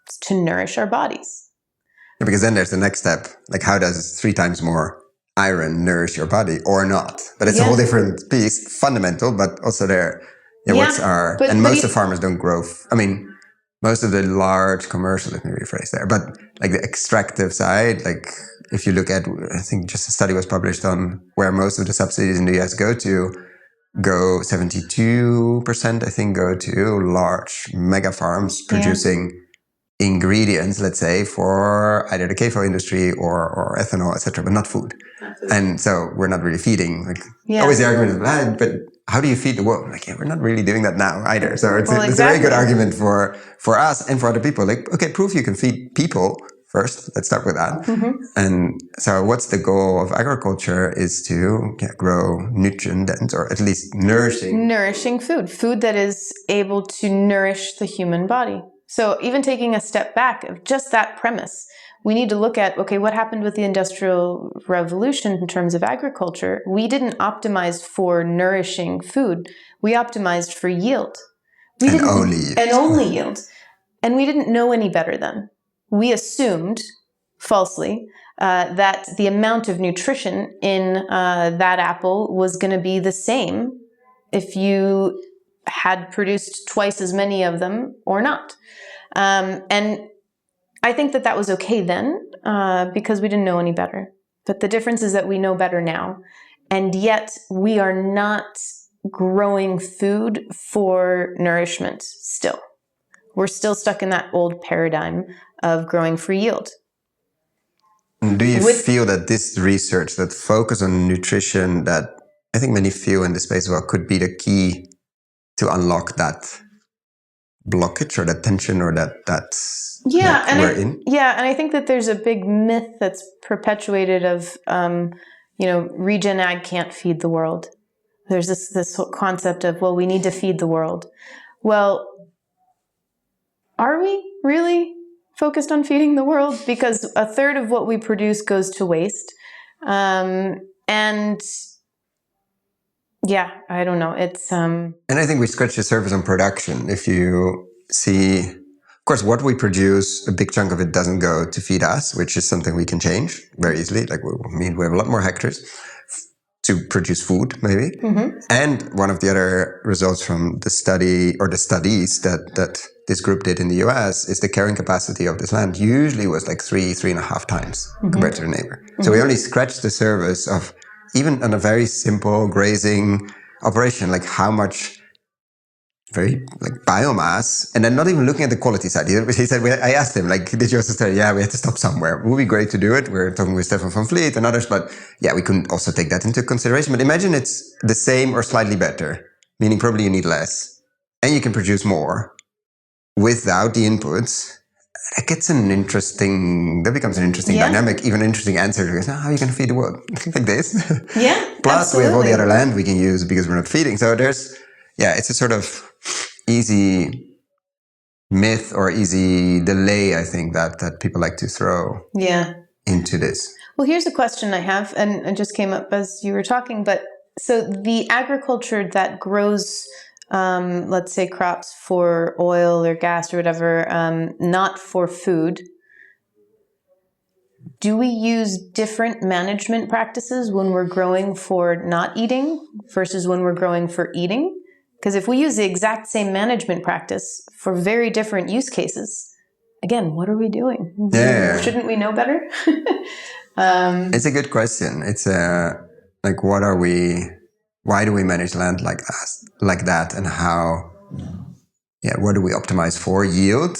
It's to nourish our bodies. Yeah, because then there's the next step, like how does 3 times more iron nourish your body or not? But it's a whole different piece, fundamental, but also there, most of farmers don't grow. most of the large commercial, let me rephrase there, but like the extractive side, like if you look at, I think just a study was published on where most of the subsidies in the US go to, 72%, I think, go to large mega farms producing ingredients, let's say, for either the CAFO industry or ethanol, etc., but not food. And so we're not really feeding. Like, always the argument is, but how do you feed the world? Like, we're not really doing that now either. So it's a very good argument for us and for other people. Like, okay, prove you can feed people first. Let's start with that. And so what's the goal of agriculture is to grow nutrient-dense, or at least nourishing food that is able to nourish the human body. So even taking a step back of just that premise, we need to look at, okay, what happened with the Industrial Revolution in terms of agriculture? We didn't optimize for nourishing food. We optimized for yield. Only yield. And we didn't know any better then. We assumed, falsely, that the amount of nutrition in that apple was going to be the same if you had produced twice as many of them or not. And I think that was okay then because we didn't know any better. But the difference is that we know better now. And yet we are not growing food for nourishment still. We're still stuck in that old paradigm of growing for yield. Do you feel that this research, that focus on nutrition, that I think many feel in this space as well, could be the key to unlock that blockage or that tension or that and I think that there's a big myth that's perpetuated of regen ag can't feed the world. There's this whole concept of, well, we need to feed the world. Well, are we really focused on feeding the world? Because a third of what we produce goes to waste. I don't know. It's and I think we scratch the surface on production. If you see, of course, what we produce, a big chunk of it doesn't go to feed us, which is something we can change very easily. Like, we have a lot more hectares to produce food, maybe. And one of the other results from the study, or the studies that this group did in the US, is the carrying capacity of this land usually was like 3.5 times compared to the neighbor. So we only scratched the surface of, even on a very simple grazing operation, like how much biomass, and then not even looking at the quality side. He said, I asked him, like, did you also say, we had to stop somewhere. It would be great to do it. We're talking with Stefan van Vliet and others, but we couldn't also take that into consideration. But imagine it's the same or slightly better, meaning probably you need less, and you can produce more without the inputs. That becomes an interesting dynamic, even an interesting answer. How are you going to feed the world? Like this? Plus, we have all the other land we can use because we're not feeding. So there's, it's a sort of easy myth or easy delay, I think, that people like to throw into this. Well, here's a question I have, and it just came up as you were talking. But so the agriculture that grows, let's say, crops for oil or gas or whatever, not for food, do we use different management practices when we're growing for not eating versus when we're growing for eating? Because if we use the exact same management practice for very different use cases, again, what are we doing? Shouldn't we know better? It's a good question. It's why do we manage land like that? And how, what do we optimize for? Yield?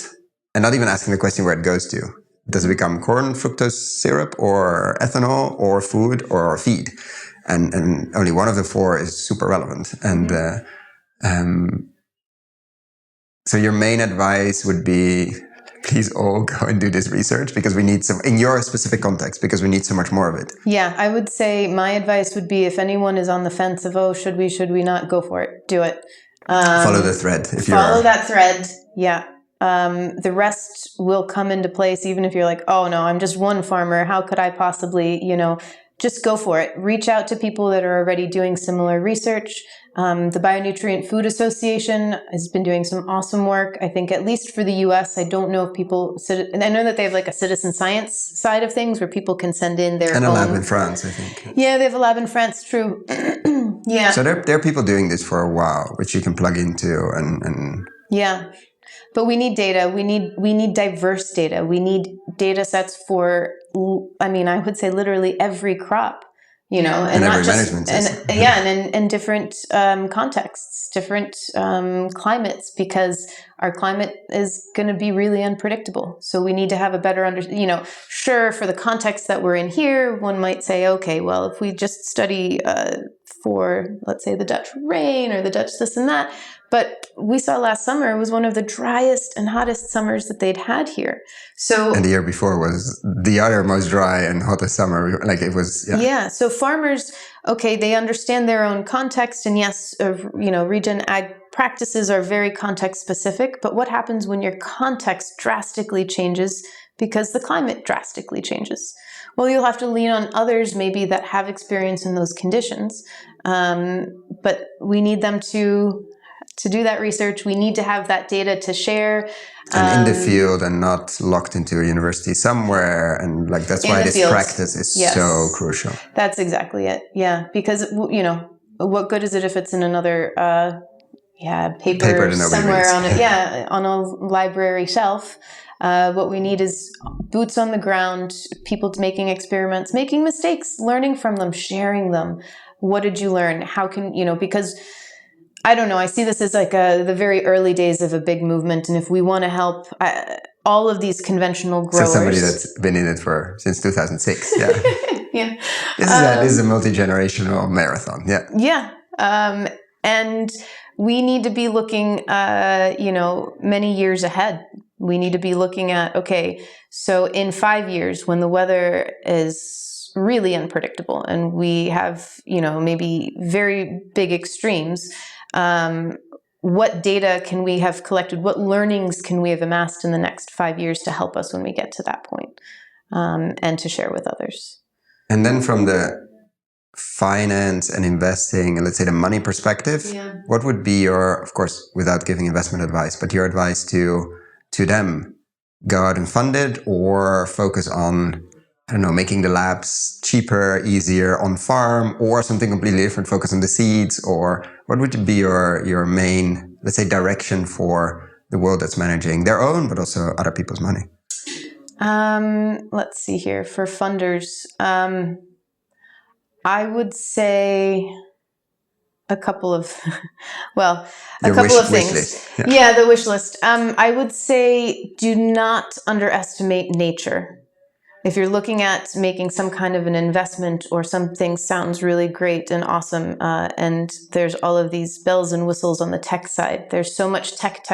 And not even asking the question where it goes to. Does it become corn fructose syrup or ethanol or food or feed? And only one of the four is super relevant. And so your main advice would be, please all go and do this research, because we need some, in your specific context, because we need so much more of it. Yeah, I would say my advice would be, if anyone is on the fence of, should we not, go for it, do it. Follow the thread. That thread, the rest will come into place, even if you're like, oh no, I'm just one farmer, how could I possibly, just go for it. Reach out to people that are already doing similar research. The Bionutrient Food Association has been doing some awesome work. I think at least for the US, I don't know if people, I know that they have like a citizen science side of things where people can send in their own. And a lab in France, I think. Yeah, they have a lab in France, true. So there are people doing this for a while, which you can plug into and... Yeah. But we need data. We need diverse data. We need data sets for, I mean, I would say literally every crop, you know, and not every just, management and system. and in different contexts, different climates, because our climate is going to be really unpredictable. So we need to have a better sure, for the context that we're in here, one might say, okay, well, if we just study for, let's say, the Dutch rain or the Dutch this and that. But we saw last summer, it was one of the driest and hottest summers that they'd had here. So, and the year before was the other most dry and hottest summer. Like it was, yeah. So farmers, okay, they understand their own context, and yes, regen ag practices are very context specific. But what happens when your context drastically changes because the climate drastically changes? Well, you'll have to lean on others maybe that have experience in those conditions. But we need them to do that research. We need to have that data to share. And in the field and not locked into a university somewhere. And like, that's why this practice is so crucial. That's exactly it. Yeah. Because, what good is it if it's in another, paper somewhere on a library shelf? What we need is boots on the ground, people making experiments, making mistakes, learning from them, sharing them. What did you learn? How can, because I don't know, I see this as like the very early days of a big movement. And if we want to help all of these conventional growers. So somebody that's been in it since 2006. Yeah. Yeah. This is a multi-generational marathon. Yeah. Yeah. And we need to be looking, many years ahead. We need to be looking at, okay, so in 5 years when the weather is really unpredictable and we have, maybe very big extremes, what data can we have collected? What learnings can we have amassed in the next 5 years to help us when we get to that point, and to share with others? And then from the finance and investing and let's say the money perspective, what would be your, of course, without giving investment advice, but your advice to them? Go out and fund it, or focus on, I don't know, making the labs cheaper, easier on farm, or something completely different, focus on the seeds? Or what would be your main, let's say, direction for the world that's managing their own, but also other people's money? Let's see here. For funders, I would say a couple of, things. Wish list. Yeah, the wish list. I would say do not underestimate nature. If you're looking at making some kind of an investment or something sounds really great and awesome, and there's all of these bells and whistles on the tech side, there's so much tech.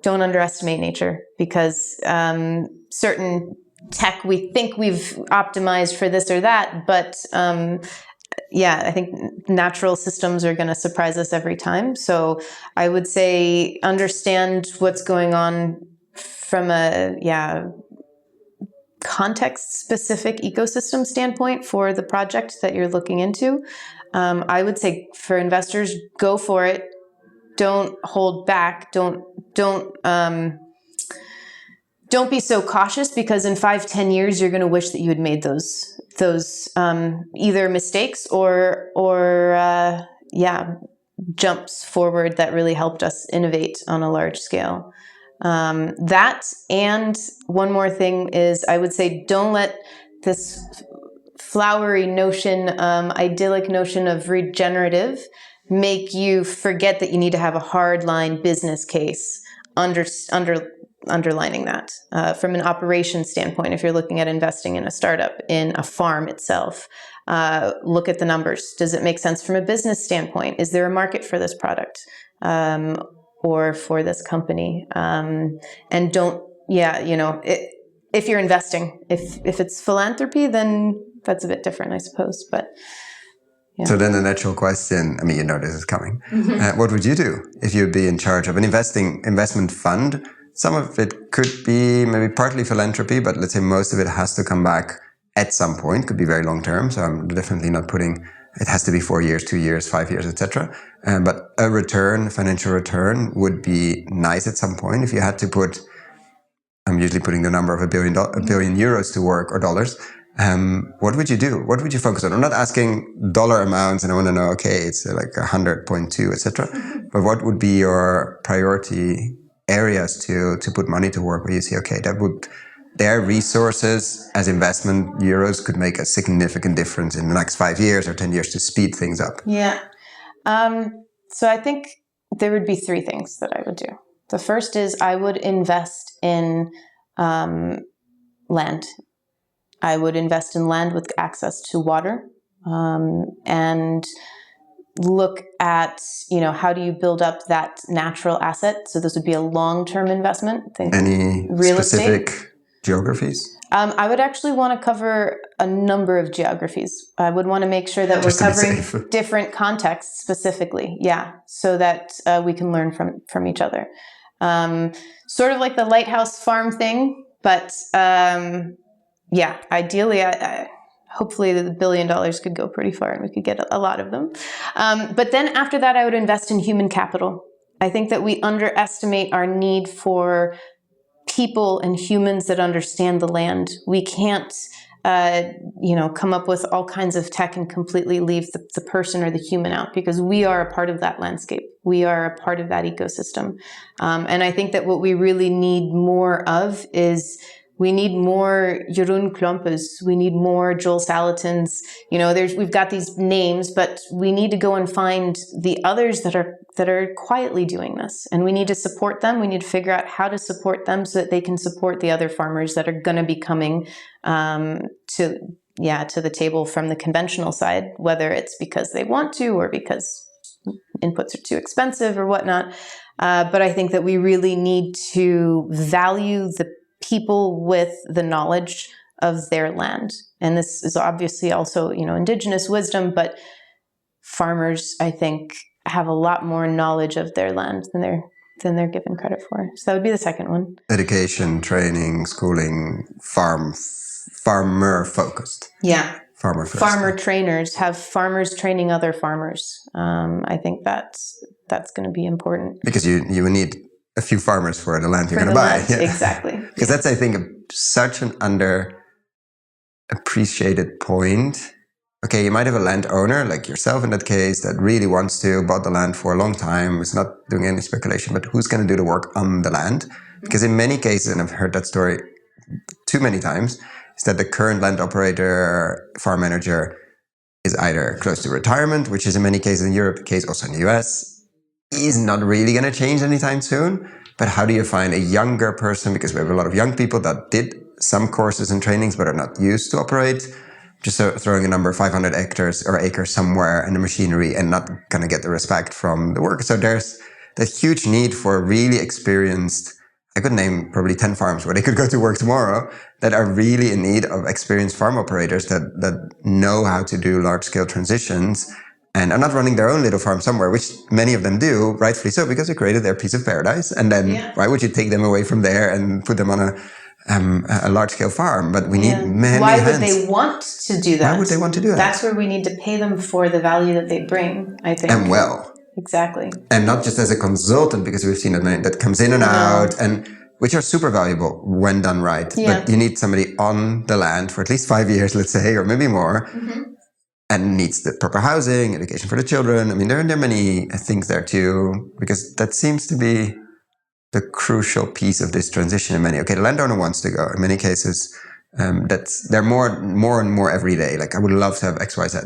Don't underestimate nature, because certain tech we think we've optimized for this or that, but I think natural systems are going to surprise us every time. So I would say understand what's going on from a context-specific ecosystem standpoint for the project that you're looking into. I would say for investors, go for it. Don't hold back. Don't be so cautious, because in 5-10 years you're going to wish that you had made those either mistakes or jumps forward that really helped us innovate on a large scale. That, and one more thing is, I would say, don't let this flowery notion, idyllic notion of regenerative make you forget that you need to have a hardline business case underlining that. From an operations standpoint, if you're looking at investing in a startup, in a farm itself, look at the numbers. Does it make sense from a business standpoint? Is there a market for this product or for this company? And don't, if you're investing, if it's philanthropy, then that's a bit different, I suppose. But yeah. So then the natural question, I mean, this is coming. What would you do if you'd be in charge of an investment fund? Some of it could be maybe partly philanthropy, but let's say most of it has to come back at some point. Could be very long term. So I'm definitely not putting, it has to be 4 years, 2 years, 5 years, etc. But a financial return would be nice at some point. If you had to put, I'm usually putting the number of a billion euros to work, or dollars. what would you do? What would you focus on? I'm not asking dollar amounts, and I want to know, okay, it's like 100.2, etc. But what would be your priority areas to put money to work where you see, okay, their resources as investment euros could make a significant difference in the next 5 years or 10 years to speed things up? Yeah. So I think there would be three things that I would do. The first is I would invest in land. I would invest in land with access to water, and look at, how do you build up that natural asset? So this would be a long-term investment. Think any real specific estate. Geographies? I would actually want to cover a number of geographies. I would want to make sure that we're covering different contexts specifically. Yeah. So that we can learn from each other. Sort of like the lighthouse farm thing, but yeah, ideally, hopefully the $1 billion could go pretty far and we could get a lot of them. But then after that, I would invest in human capital. I think that we underestimate our need for people and humans that understand the land. We can't, come up with all kinds of tech and completely leave the person or the human out, because we are a part of that landscape. We are a part of that ecosystem. And I think that what we really need more of is we need more Jeroen Klompes. We need more Joel Salatins. We've got these names, but we need to go and find the others that are quietly doing this. And we need to support them. We need to figure out how to support them so that they can support the other farmers that are going to be coming to the table from the conventional side, whether it's because they want to or because inputs are too expensive or whatnot. But I think that we really need to value the people with the knowledge of their land. And this is obviously also, indigenous wisdom, but farmers, I think, have a lot more knowledge of their land than they're given credit for. So that would be the second one. Education, training, schooling, farmer focused. Yeah. Farmer first. Farmer trainers, have farmers training other farmers. I think that's going to be important. Because you need a few farmers for the land you're going to buy. Yeah. Exactly. Because that's, I think, such an underappreciated point. Okay, you might have a landowner, like yourself in that case, that really wants to bought the land for a long time, is not doing any speculation, but who's going to do the work on the land? Because in many cases, and I've heard that story too many times, is that the current land operator, farm manager, is either close to retirement, which is in many cases in Europe, the case also in the US, is not really going to change anytime soon. But how do you find a younger person? Because we have a lot of young people that did some courses and trainings, but are not used to operate. Just throwing a number, 500 hectares or acres somewhere in the machinery and not going to get the respect from the work. So there's that huge need for really experienced, I could name probably 10 farms where they could go to work tomorrow that are really in need of experienced farm operators that know how to do large scale transitions and are not running their own little farm somewhere, which many of them do, rightfully so, because they created their piece of paradise. And then why would you take them away from there and put them on a large-scale farm? But we need many Why hands. would they want to do that? Why would they want to do that? That's where we need to pay them for the value that they bring, I think. And well. Exactly. And not just as a consultant, because we've seen that comes in and out, and which are super valuable when done right. Yeah. But you need somebody on the land for at least 5 years, let's say, or maybe more. And needs the proper housing, education for the children. I mean, there are many things there too, because that seems to be the crucial piece of this transition in many. Okay, the landowner wants to go. In many cases, they're more and more every day. Like, I would love to have X, Y, Z,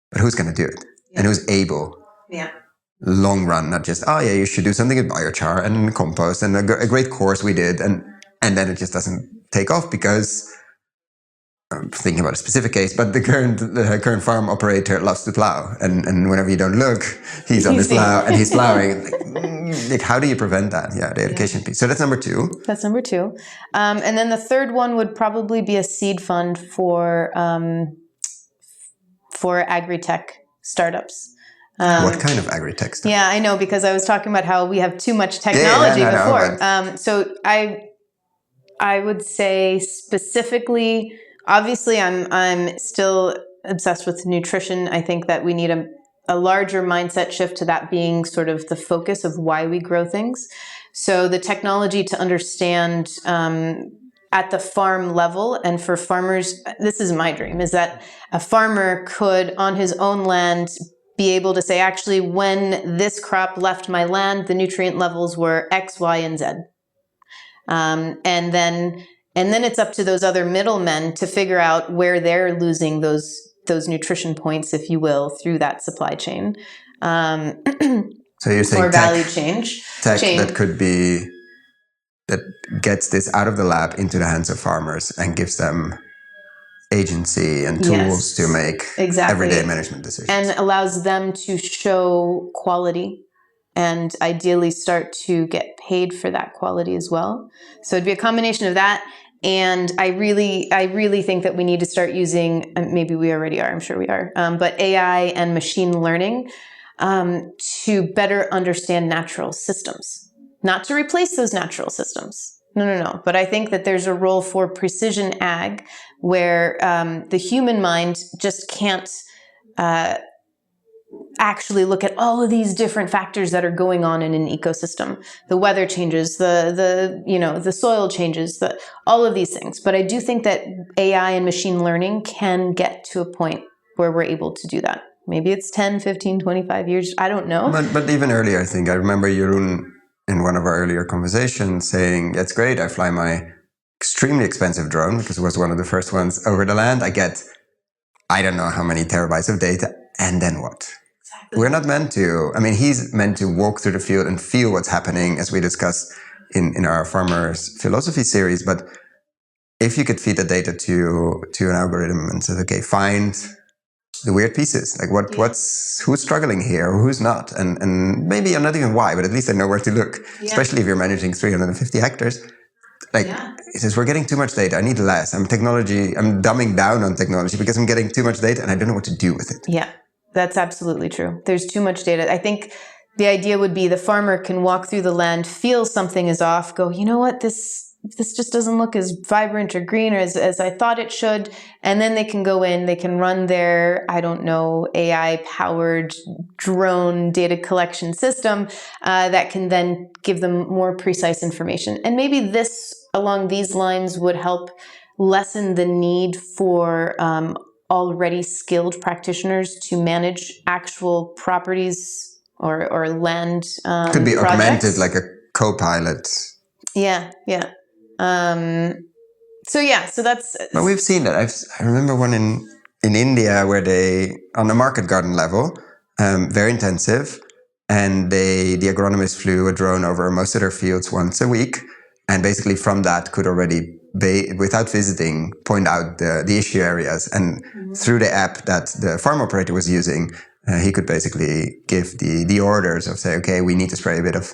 but who's going to do it? And who's able? Yeah. Long run, not just, you should do something with biochar and compost and a great course we did. And then it just doesn't take off because I'm thinking about a specific case, but the current farm operator loves to plow, and whenever you don't look, he's on his plow and he's plowing. Like, how do you prevent that? Yeah, the education piece. So that's number two. That's number two, and then the third one would probably be a seed fund for agri-tech startups. What kind of agri-tech stuff? Yeah, I know, because I was talking about how we have too much technology before. So I would say specifically. Obviously, I'm still obsessed with nutrition. I think that we need a larger mindset shift to that being sort of the focus of why we grow things. So the technology to understand at the farm level. And for farmers, this is my dream, is that a farmer could, on his own land, be able to say, actually, when this crop left my land, the nutrient levels were X, Y, and Z. And then it's up to those other middlemen to figure out where they're losing those nutrition points, if you will, through that supply chain. So you're saying or value change. That gets this out of the lab into the hands of farmers and gives them agency and tools to make everyday management decisions. And allows them to show quality and ideally start to get paid for that quality as well. So it'd be a combination of that. And I really think that we need to start using, maybe we already are, I'm sure we are, but AI and machine learning to better understand natural systems. Not to replace those natural systems. No. But I think that there's a role for precision ag where the human mind just can't actually look at all of these different factors that are going on in an ecosystem. The weather changes, the soil changes, all of these things. But I do think that AI and machine learning can get to a point where we're able to do that. Maybe it's 10, 15, 25 years. I don't know. But even earlier, I think I remember Jeroen in one of our earlier conversations saying, it's great, I fly my extremely expensive drone because it was one of the first ones over the land. I get, I don't know how many terabytes of data. And then what? Exactly. We're not meant to, he's meant to walk through the field and feel what's happening, as we discussed in our Farmers Philosophy series. But if you could feed the data to an algorithm and say, okay, find the weird pieces, like who's struggling here or who's not, and maybe I'm not even why, but at least I know where to look, especially if you're managing 350 hectares. It says, we're getting too much data, I need less. I'm dumbing down on technology because I'm getting too much data and I don't know what to do with it. Yeah, that's absolutely true. There's too much data. I think the idea would be the farmer can walk through the land, feel something is off, go, you know what, this just doesn't look as vibrant or green or as I thought it should. And then they can go in, they can run their, AI-powered drone data collection system that can then give them more precise information. And maybe this, along these lines, would help lessen the need for already skilled practitioners to manage actual properties or land could be projects. Augmented like a co-pilot. Yeah. So that's. But we've seen that. I remember one in India where they, on a market garden level, very intensive, and the agronomist flew a drone over most of their fields once a week, and basically from that could already, without visiting, point out the issue areas, and through the app that the farm operator was using, he could basically give the orders of, say, okay, we need to spray a bit of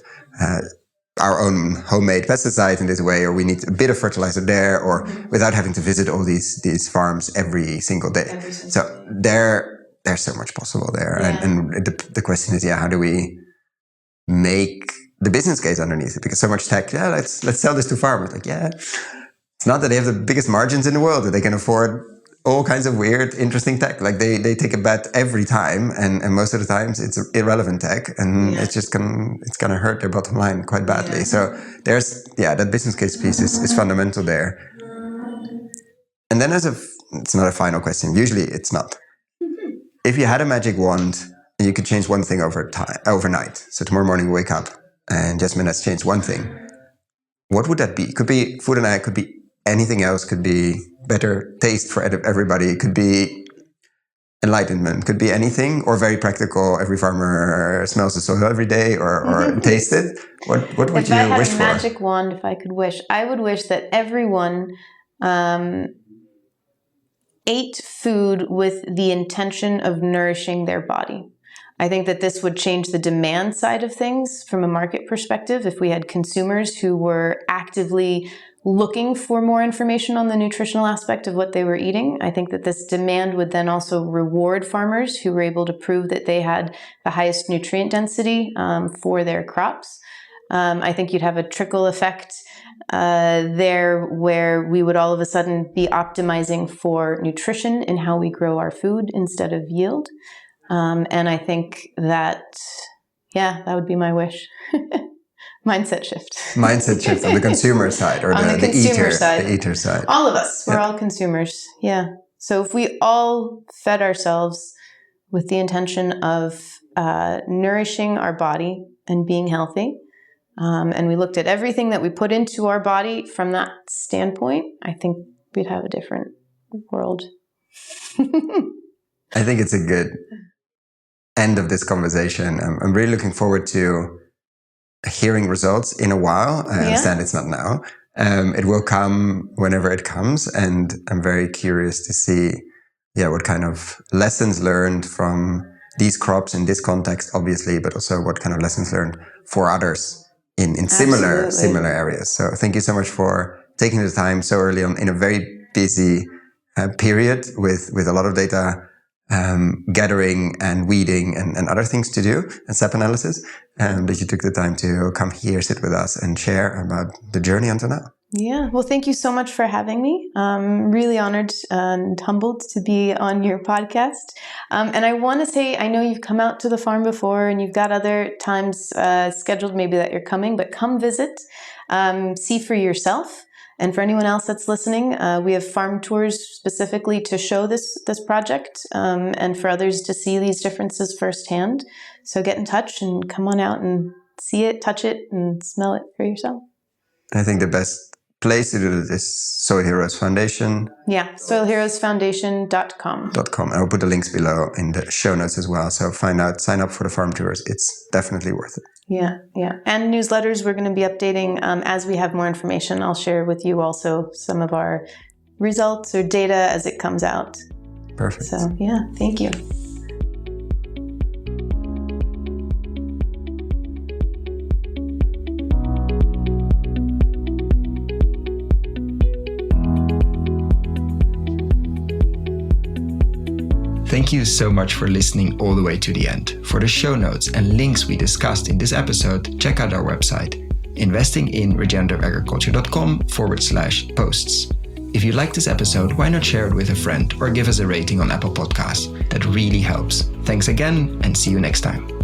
our own homemade pesticides in this way, or we need a bit of fertilizer there, or without having to visit all these farms every single day. So there's so much possible there. Yeah. And the question is, how do we make the business case underneath it? Because so much tech, let's sell this to farmers. It's not that they have the biggest margins in the world, that they can afford all kinds of weird, interesting tech. They take a bet every time, and most of the times it's irrelevant tech, and it's gonna hurt their bottom line quite badly. Yeah. So there's that business case piece is fundamental there. And then it's not a final question. Usually it's not. If you had a magic wand and you could change one thing overnight, so tomorrow morning we wake up and Yasmine has changed one thing, what would that be? Could be food and ag, could be anything else, could be better taste for everybody, could be enlightenment, could be anything, or very practical, every farmer smells the soil every day or tastes it. What would you wish for? If I had a magic wand, if I could wish, I would wish that everyone ate food with the intention of nourishing their body. I think that this would change the demand side of things from a market perspective. If we had consumers who were actively looking for more information on the nutritional aspect of what they were eating, I think that this demand would then also reward farmers who were able to prove that they had the highest nutrient density for their crops. I think you'd have a trickle effect there where we would all of a sudden be optimizing for nutrition in how we grow our food instead of yield. And I think that, that would be my wish. Mindset shift. Mindset shift on the consumer side or the eater side. All of us, we're all consumers. Yeah. So if we all fed ourselves with the intention of nourishing our body and being healthy, and we looked at everything that we put into our body from that standpoint, I think we'd have a different world. I think it's a good end of this conversation. I'm really looking forward to hearing results in a while. I understand it's not now. It will come whenever it comes. And I'm very curious to see, what kind of lessons learned from these crops in this context, obviously, but also what kind of lessons learned for others in similar areas. So thank you so much for taking the time so early on in a very busy period with a lot of data gathering and weeding and other things to do and SAP analysis, that you took the time to come here, sit with us and share about the journey until now. Yeah, well, thank you so much for having me. I'm really honored and humbled to be on your podcast. And I want to say, I know you've come out to the farm before and you've got other times scheduled maybe that you're coming, but come visit, see for yourself. And for anyone else that's listening, we have farm tours specifically to show this project and for others to see these differences firsthand. So get in touch and come on out and see it, touch it, and smell it for yourself. I think the best place to do this is Soil Heroes Foundation. Yeah, soilheroesfoundation.com. And I'll put the links below in the show notes as well. So sign up for the farm tours. It's definitely worth it. Yeah. And newsletters, we're going to be updating as we have more information. I'll share with you also some of our results or data as it comes out. Perfect. So, thank you. Thank you so much for listening all the way to the end. For the show notes and links we discussed in this episode, check out our website, investinginregenerativeagriculture.com/posts. If you like this episode, why not share it with a friend or give us a rating on Apple Podcasts? That really helps. Thanks again and see you next time.